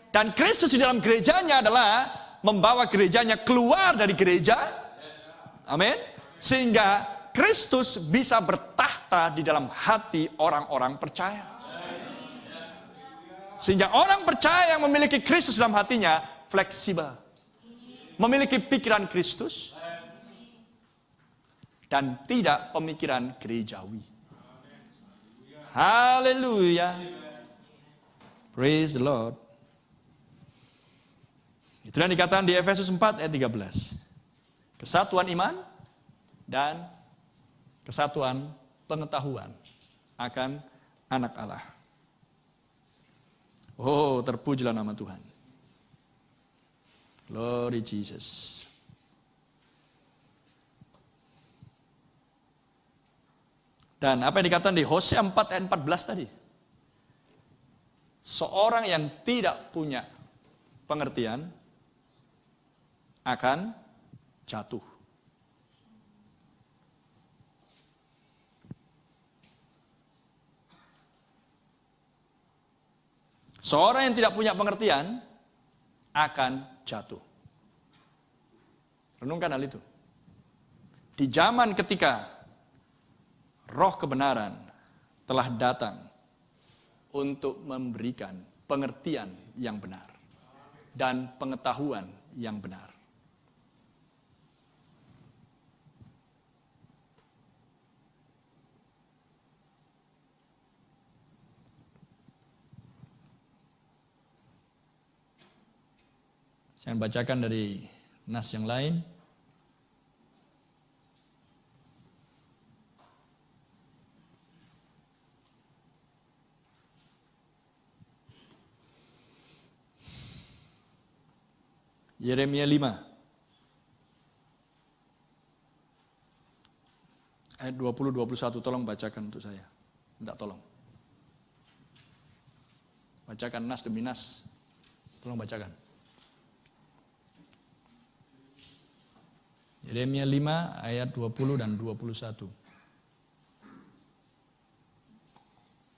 Dan Kristus di dalam gerejanya adalah membawa gerejanya keluar dari gereja. Amin. Sehingga Kristus bisa bertahta di dalam hati orang-orang percaya. Sehingga orang percaya yang memiliki Kristus dalam hatinya fleksibel. Memiliki pikiran Kristus. Dan tidak pemikiran gerejawi. Haleluya. Praise the Lord. Itu yang dikatakan di Efesus 4 ayat 13. Kesatuan iman dan kesatuan pengetahuan akan anak Allah. Oh, terpujilah nama Tuhan. Glory Jesus. Dan apa yang dikatakan di Hosea 4 ayat 14 tadi? Seorang yang tidak punya pengertian akan jatuh. Seorang yang tidak punya pengertian akan jatuh. Renungkan hal itu. Di zaman ketika Roh kebenaran telah datang untuk memberikan pengertian yang benar dan pengetahuan yang benar. Saya bacakan dari nas yang lain. Yeremia 5 ayat 20-21, tolong bacakan untuk saya. Minta tolong. Bacakan nas demi nas. Tolong bacakan. Yeremia 5 ayat 20 dan 21.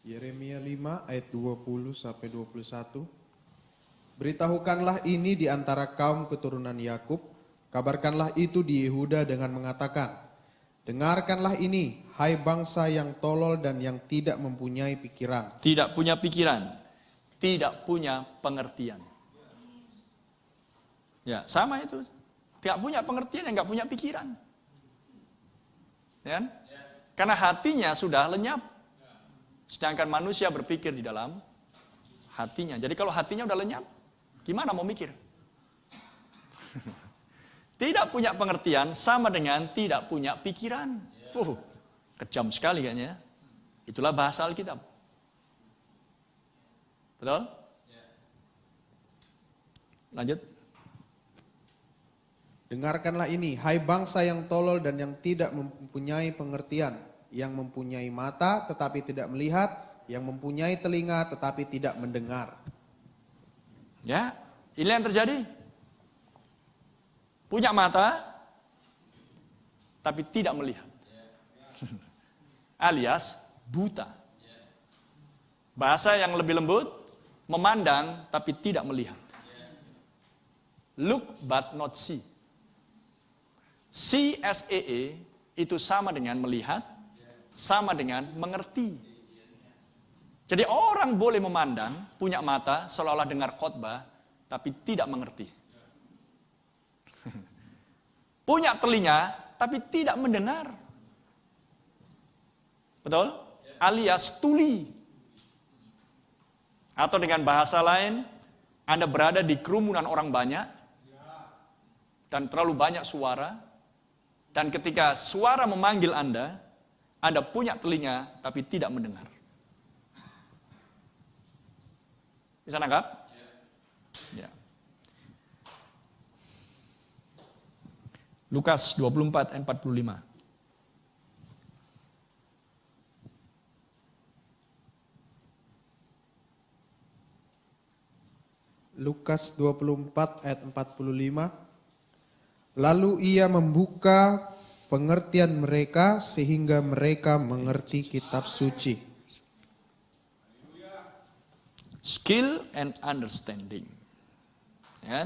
Yeremia 5 ayat 20 sampai 21. Beritahukanlah ini di antara kaum keturunan Yakub, kabarkanlah itu di Yehuda dengan mengatakan, dengarkanlah ini, hai bangsa yang tolol dan yang tidak mempunyai pikiran. Tidak punya pikiran, tidak punya pengertian. Ya, sama itu. Tidak punya pengertian dan nggak punya pikiran. Ya kan? Karena hatinya sudah lenyap. Sedangkan manusia berpikir di dalam hatinya. Jadi kalau hatinya udah lenyap, gimana mau mikir? Tidak punya pengertian sama dengan tidak punya pikiran. Kejam sekali kayaknya. Itulah bahasa Alkitab. Betul? Lanjut. Dengarkanlah ini, hai bangsa yang tolol dan yang tidak mempunyai pengertian, yang mempunyai mata tetapi tidak melihat, yang mempunyai telinga tetapi tidak mendengar. Ya, ini yang terjadi. Punya mata, tapi tidak melihat. Alias buta. Bahasa yang lebih lembut, memandang tapi tidak melihat. Look but not see. CSEE itu sama dengan melihat, sama dengan mengerti. Jadi orang boleh memandang, punya mata, seolah-olah dengar khotbah, tapi tidak mengerti. Punya telinga, tapi tidak mendengar. Betul? Alias tuli. Atau dengan bahasa lain, Anda berada di kerumunan orang banyak, dan terlalu banyak suara, dan ketika suara memanggil Anda punya telinga, tapi tidak mendengar. Bisa nangkap? Ya. Lukas 24 ayat 45. Lukas 24 ayat 45. Lalu ia membuka pengertian mereka sehingga mereka mengerti kitab suci. Skill and understanding. Ya.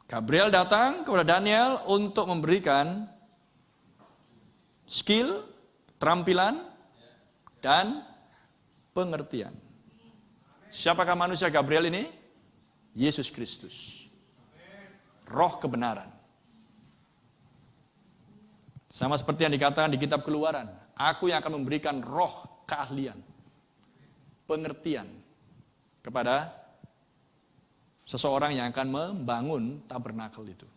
Gabriel datang kepada Daniel untuk memberikan skill, keterampilan, dan pengertian. Siapakah manusia Gabriel ini? Yesus Kristus. Roh kebenaran. Sama seperti yang dikatakan di kitab Keluaran. Aku yang akan memberikan roh keahlian, pengertian kepada seseorang yang akan membangun tabernakel itu.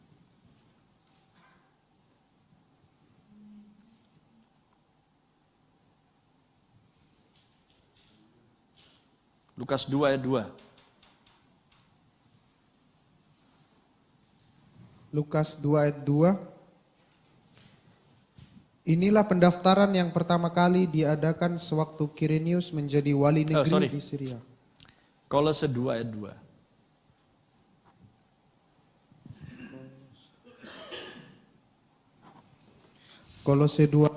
Lukas 2 ayat 2. Lukas 2 ayat 2. Inilah pendaftaran yang pertama kali diadakan sewaktu Kirenius menjadi wali negeri di Syria. Kolose 2 ayat 2. Kolose 2.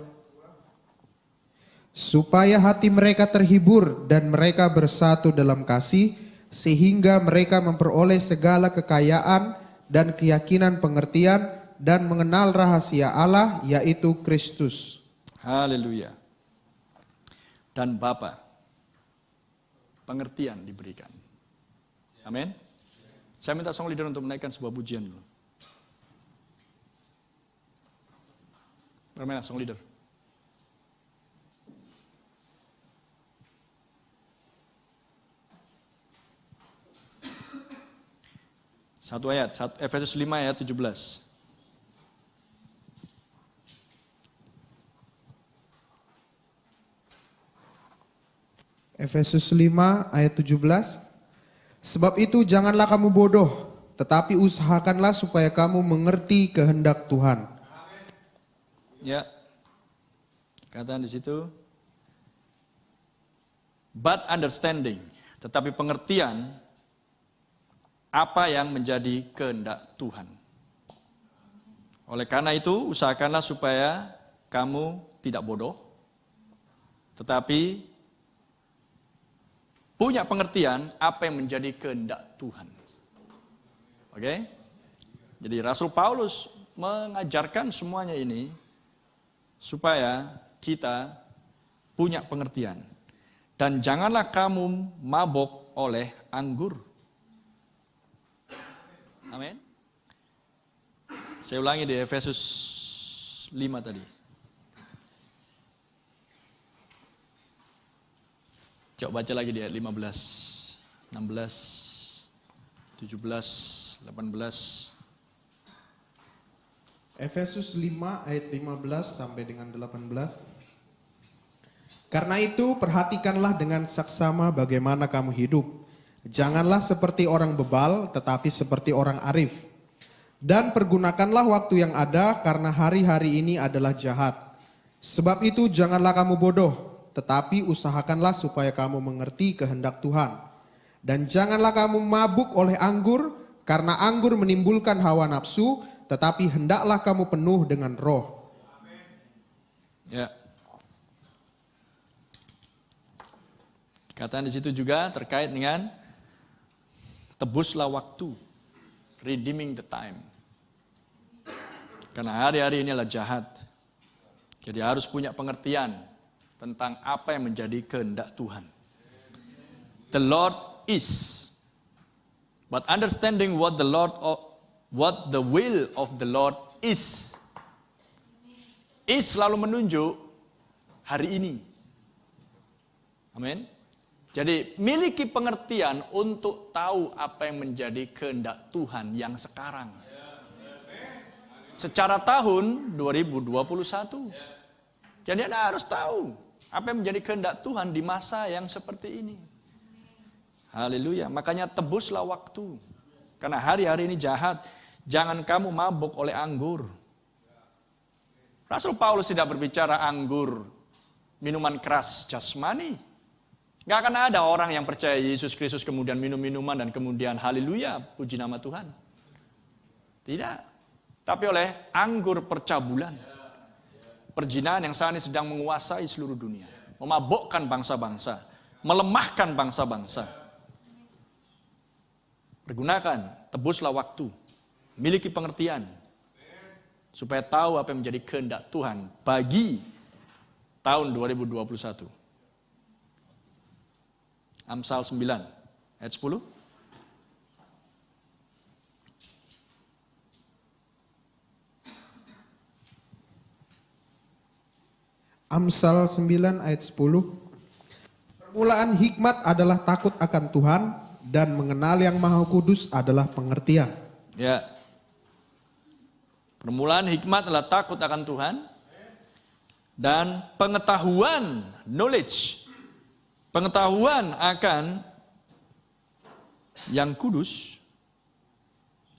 Supaya hati mereka terhibur dan mereka bersatu dalam kasih, sehingga mereka memperoleh segala kekayaan dan keyakinan pengertian dan mengenal rahasia Allah, yaitu Kristus. Haleluya. Dan Bapa, pengertian diberikan. Amin. Saya minta song leader untuk menaikkan sebuah pujian dulu. Bagaimana song leader? Satu ayat, Efesus 5 ayat 17. Efesus 5 ayat 17. Sebab itu janganlah kamu bodoh, tetapi usahakanlah supaya kamu mengerti kehendak Tuhan. Ya. Katakan di situ. But understanding, tetapi pengertian apa yang menjadi kehendak Tuhan. Oleh karena itu, usahakanlah supaya kamu tidak bodoh, tetapi punya pengertian apa yang menjadi kehendak Tuhan. Oke? Jadi Rasul Paulus mengajarkan semuanya ini supaya kita punya pengertian. Dan janganlah kamu mabok oleh anggur. Amin. Saya ulangi di Efesus 5 tadi. Coba baca lagi di ayat 15, 16, 17, 18. Efesus 5 ayat 15 sampai dengan 18. Karena itu perhatikanlah dengan saksama bagaimana kamu hidup. Janganlah seperti orang bebal, tetapi seperti orang arif. Dan pergunakanlah waktu yang ada, karena hari-hari ini adalah jahat. Sebab itu janganlah kamu bodoh, tetapi usahakanlah supaya kamu mengerti kehendak Tuhan. Dan janganlah kamu mabuk oleh anggur, karena anggur menimbulkan hawa nafsu, tetapi hendaklah kamu penuh dengan roh. Ya. Kata di situ juga terkait dengan tebuslah waktu, redeeming the time. Karena hari-hari ini adalah jahat. Jadi harus punya pengertian tentang apa yang menjadi kehendak Tuhan. The Lord is, but understanding what the will of the Lord is selalu menunjuk hari ini. Amin. Jadi miliki pengertian untuk tahu apa yang menjadi kehendak Tuhan yang sekarang. Secara tahun 2021. Jadi Anda harus tahu apa yang menjadi kehendak Tuhan di masa yang seperti ini. Haleluya. Makanya tebuslah waktu. Karena hari-hari ini jahat. Jangan kamu mabuk oleh anggur. Rasul Paulus tidak berbicara anggur, minuman keras jasmani. Gak akan ada orang yang percaya Yesus Kristus kemudian minum minuman dan kemudian haleluya, puji nama Tuhan. Tidak. Tapi oleh anggur percabulan. Perzinahan yang saat ini sedang menguasai seluruh dunia. Memabukkan bangsa-bangsa. Melemahkan bangsa-bangsa. Pergunakan, tebuslah waktu. Miliki pengertian. Supaya tahu apa yang menjadi kehendak Tuhan bagi tahun 2021. Amsal 9 ayat 10. Amsal 9 ayat 10. Permulaan hikmat adalah takut akan Tuhan, dan mengenal yang Maha Kudus adalah pengertian. Ya. Permulaan hikmat adalah takut akan Tuhan, dan pengetahuan, knowledge, pengetahuan akan yang kudus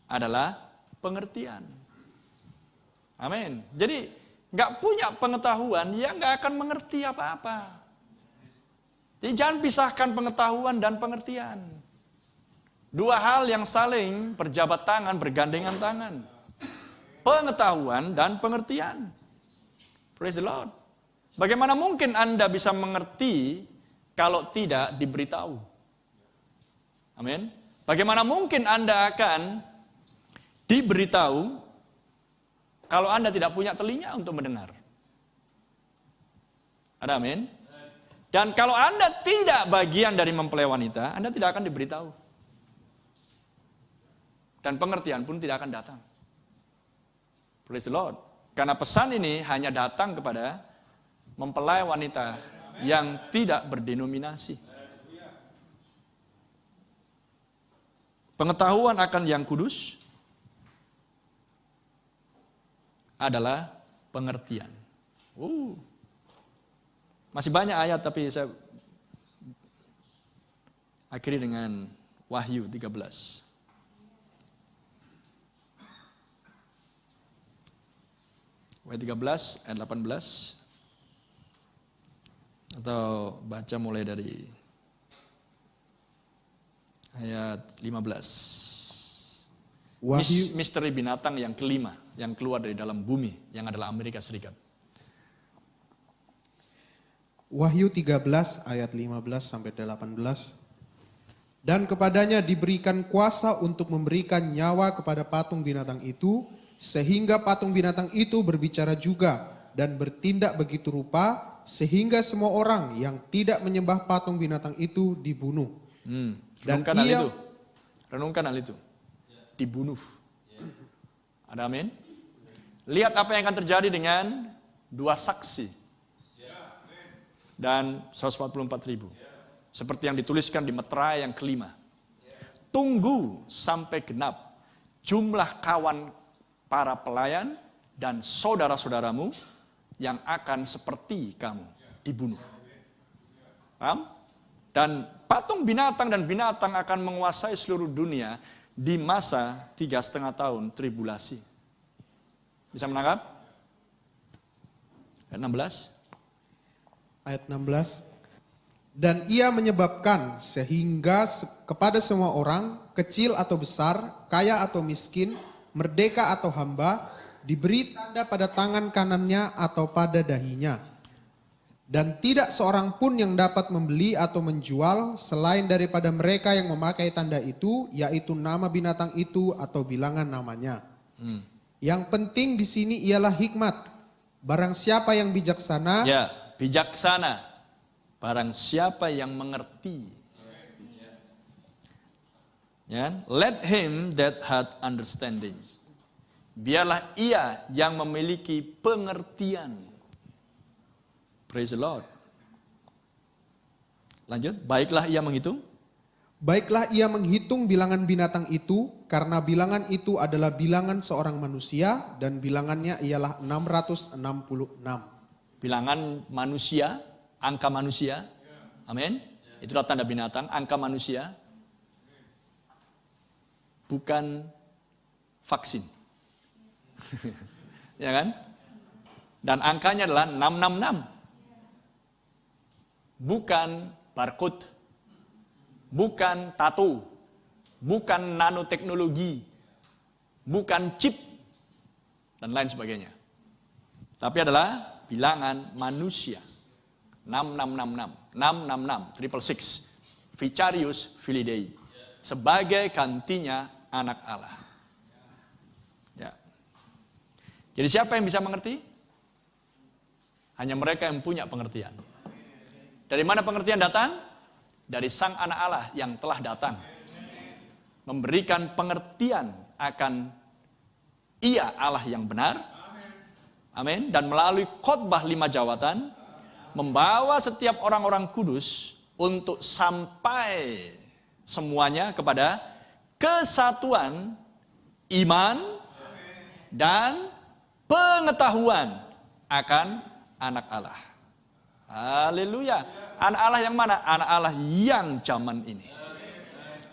adalah pengertian. Amin. Jadi nggak punya pengetahuan, ya nggak akan mengerti apa-apa. Jadi jangan pisahkan pengetahuan dan pengertian. Dua hal yang saling berjabat tangan, bergandengan tangan. Pengetahuan dan pengertian. Praise the Lord. Bagaimana mungkin Anda bisa mengerti kalau tidak diberitahu? Amin. Bagaimana mungkin Anda akan diberitahu kalau Anda tidak punya telinga untuk mendengar? Ada amin? Dan kalau Anda tidak bagian dari mempelai wanita, Anda tidak akan diberitahu. Dan pengertian pun tidak akan datang. Praise the Lord. Karena pesan ini hanya datang kepada mempelai wanita yang tidak berdenominasi. pengetahuan akan yang kudus adalah pengertian. Masih banyak ayat tapi saya akhiri dengan Wahyu 13. Wahyu 13 ayat 18. Atau baca mulai dari ayat 15. Wahyu Misteri binatang yang kelima yang keluar dari dalam bumi yang adalah Amerika Serikat. Wahyu 13 ayat 15 sampai 18. Dan kepadanya diberikan kuasa untuk memberikan nyawa kepada patung binatang itu, sehingga patung binatang itu berbicara juga dan bertindak begitu rupa, sehingga semua orang yang tidak menyembah patung binatang itu dibunuh. Dan Renungkan hal itu. Renungkan hal itu. Dibunuh. Ada amin? Lihat apa yang akan terjadi dengan dua saksi. Dan 144.000. Seperti yang dituliskan di meterai yang kelima. Tunggu sampai genap jumlah kawan para pelayan dan saudara-saudaramu yang akan seperti kamu dibunuh. Paham? Dan patung binatang dan binatang akan menguasai seluruh dunia di masa 3,5 tahun tribulasi. Bisa menangkap? Ayat 16. Ayat 16. Dan ia menyebabkan sehingga kepada semua orang, kecil atau besar, kaya atau miskin, merdeka atau hamba, diberi tanda pada tangan kanannya atau pada dahinya. Dan tidak seorang pun yang dapat membeli atau menjual selain daripada mereka yang memakai tanda itu, yaitu nama binatang itu atau bilangan namanya. Yang penting di sini ialah hikmat. Barang siapa yang bijaksana, Ya, bijaksana. Barang siapa yang mengerti. Ya, let him that hath understanding. Biarlah ia yang memiliki pengertian. Praise the Lord. Lanjut, baiklah ia menghitung. baiklah ia menghitung bilangan binatang itu, karena bilangan itu adalah bilangan seorang manusia, dan bilangannya ialah 666. Bilangan manusia, angka manusia. Amin. Itulah tanda binatang, angka manusia. Bukan vaksin. Ya kan? Dan angkanya adalah 666. Bukan barcode. Bukan tato. Bukan nanoteknologi. Bukan chip. Dan lain sebagainya. Tapi adalah bilangan manusia. 6666. 666. 666. Vicarius Filidei. Sebagai gantinya anak Allah. Ya. Jadi siapa yang bisa mengerti? Hanya mereka yang punya pengertian. Dari mana pengertian datang? Dari Sang Anak Allah yang telah datang. Memberikan pengertian akan Ia Allah yang benar. Amin. Dan melalui khotbah 5 jawatan, membawa setiap orang-orang kudus untuk sampai semuanya kepada kesatuan iman dan pengetahuan akan anak Allah. Haleluya. Anak Allah yang mana? Anak Allah yang zaman ini.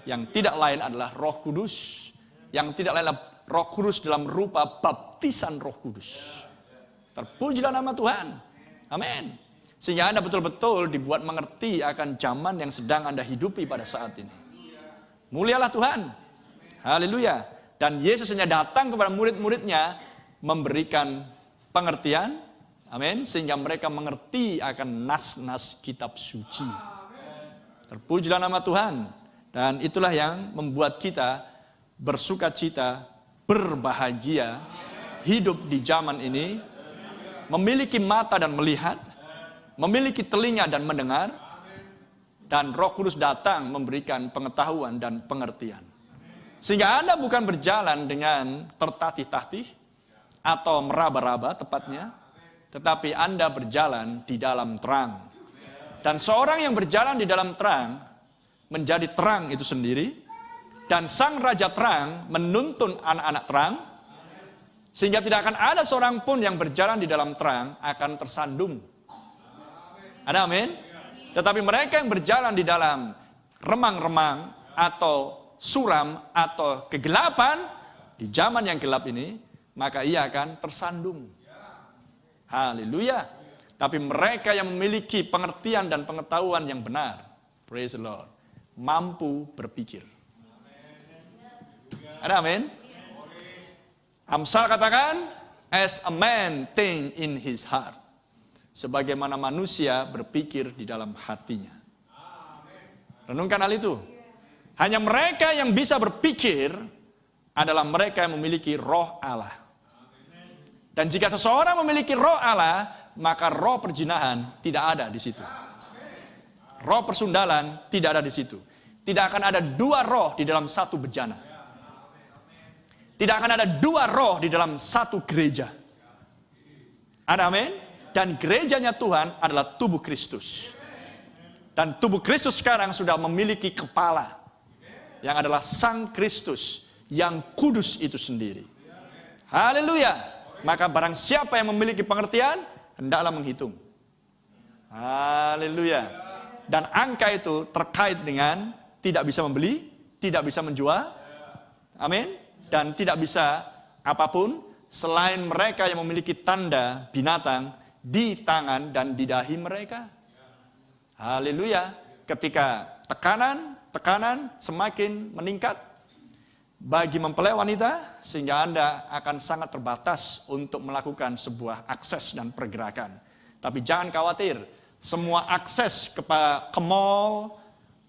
Yang tidak lain adalah Roh Kudus. Yang tidak lain adalah Roh Kudus dalam rupa baptisan Roh Kudus. Terpujilah nama Tuhan. Amin. Sehingga Anda betul-betul dibuat mengerti akan zaman yang sedang Anda hidupi pada saat ini. Mulialah Tuhan. Haleluya. Dan Yesus hanya datang kepada murid-muridnya memberikan pengertian. Amin. Sehingga mereka mengerti akan nas-nas kitab suci. Terpujilah nama Tuhan. Dan itulah yang membuat kita bersuka cita, berbahagia, hidup di zaman ini, memiliki mata dan melihat, memiliki telinga dan mendengar, dan Roh Kudus datang memberikan pengetahuan dan pengertian. Sehingga Anda bukan berjalan dengan tertatih-tatih atau meraba-raba tepatnya, tetapi Anda berjalan di dalam terang. Dan seorang yang berjalan di dalam terang, menjadi terang itu sendiri, Dan sang Raja Terang menuntun anak-anak terang, sehingga tidak akan ada seorang pun yang berjalan di dalam terang akan tersandung. Ada amin? Tetapi mereka yang berjalan di dalam remang-remang atau suram atau kegelapan, di zaman yang gelap ini, maka ia akan tersandung. Haleluya. Tapi mereka yang memiliki pengertian dan pengetahuan yang benar, praise the Lord, mampu berpikir. Ada amin? Amsal katakan, as a man think in his heart. Sebagaimana manusia berpikir di dalam hatinya. Renungkan hal itu. Hanya mereka yang bisa berpikir adalah mereka yang memiliki roh Allah. Dan jika seseorang memiliki roh Allah, maka roh perjinahan tidak ada di situ. Roh persundalan tidak ada di situ. Tidak akan ada dua roh di dalam satu bejana. Tidak akan ada dua roh di dalam satu gereja. Ada amin? Dan gerejanya Tuhan adalah tubuh Kristus. Dan tubuh Kristus sekarang sudah memiliki kepala. Yang adalah Sang Kristus yang kudus itu sendiri. Haleluya. Maka barang siapa yang memiliki pengertian, hendaklah menghitung. Haleluya. Dan angka itu terkait dengan tidak bisa membeli, tidak bisa menjual. Amin. Dan tidak bisa apapun selain mereka yang memiliki tanda binatang di tangan dan di dahi mereka. Haleluya. Ketika tekanan semakin meningkat bagi mempelai wanita, sehingga Anda akan sangat terbatas untuk melakukan sebuah akses dan pergerakan. Tapi jangan khawatir, semua akses ke mall,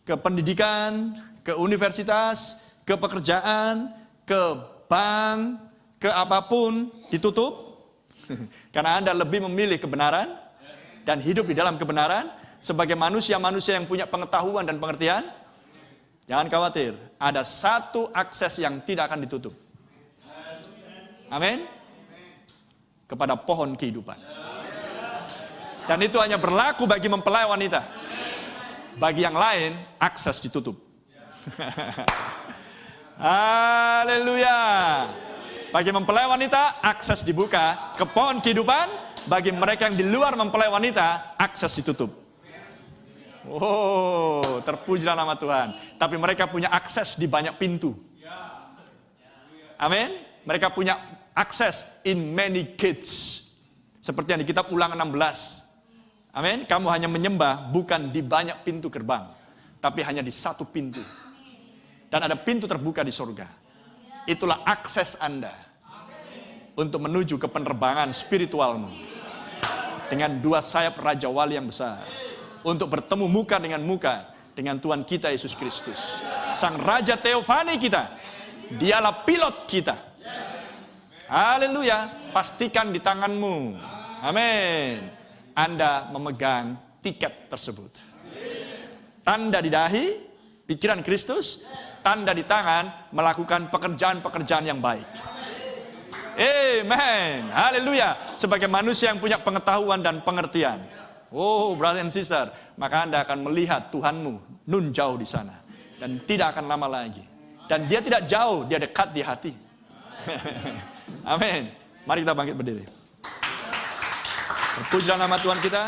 ke pendidikan, ke universitas, ke pekerjaan, ke bank, ke apapun ditutup. Karena Anda lebih memilih kebenaran dan hidup di dalam kebenaran sebagai manusia-manusia yang punya pengetahuan dan pengertian. Jangan khawatir, ada satu akses yang tidak akan ditutup. Amin. Kepada pohon kehidupan. Dan itu hanya berlaku bagi mempelai wanita. Bagi yang lain, akses ditutup. Haleluya. Bagi mempelai wanita, akses dibuka ke pohon kehidupan. Bagi mereka yang di luar mempelai wanita, akses ditutup. Oh, terpujilah nama Tuhan. Tapi mereka punya akses di banyak pintu. Amin. Mereka punya akses in many gates. Seperti yang di kitab Ulangan 16. Amin. Kamu hanya menyembah bukan di banyak pintu gerbang, tapi hanya di satu pintu. Dan ada pintu terbuka di surga. Itulah akses Anda untuk menuju ke penerbangan spiritualmu. Dengan dua sayap Raja Wali yang besar. Untuk bertemu muka dengan Tuhan kita Yesus Kristus. Sang Raja Teofani kita. Dialah pilot kita. Haleluya. Pastikan di tanganmu. Amin. Anda memegang tiket tersebut. Tanda di dahi, pikiran Kristus. Tanda di tangan, melakukan pekerjaan-pekerjaan yang baik. Amen. Haleluya. Sebagai manusia yang punya pengetahuan dan pengertian. Oh, brother and sister, maka Anda akan melihat Tuhanmu nun jauh di sana. Dan tidak akan lama lagi. Dan dia tidak jauh, dia dekat di hati. Amin. Mari kita bangkit berdiri. Terpujilah nama Tuhan kita.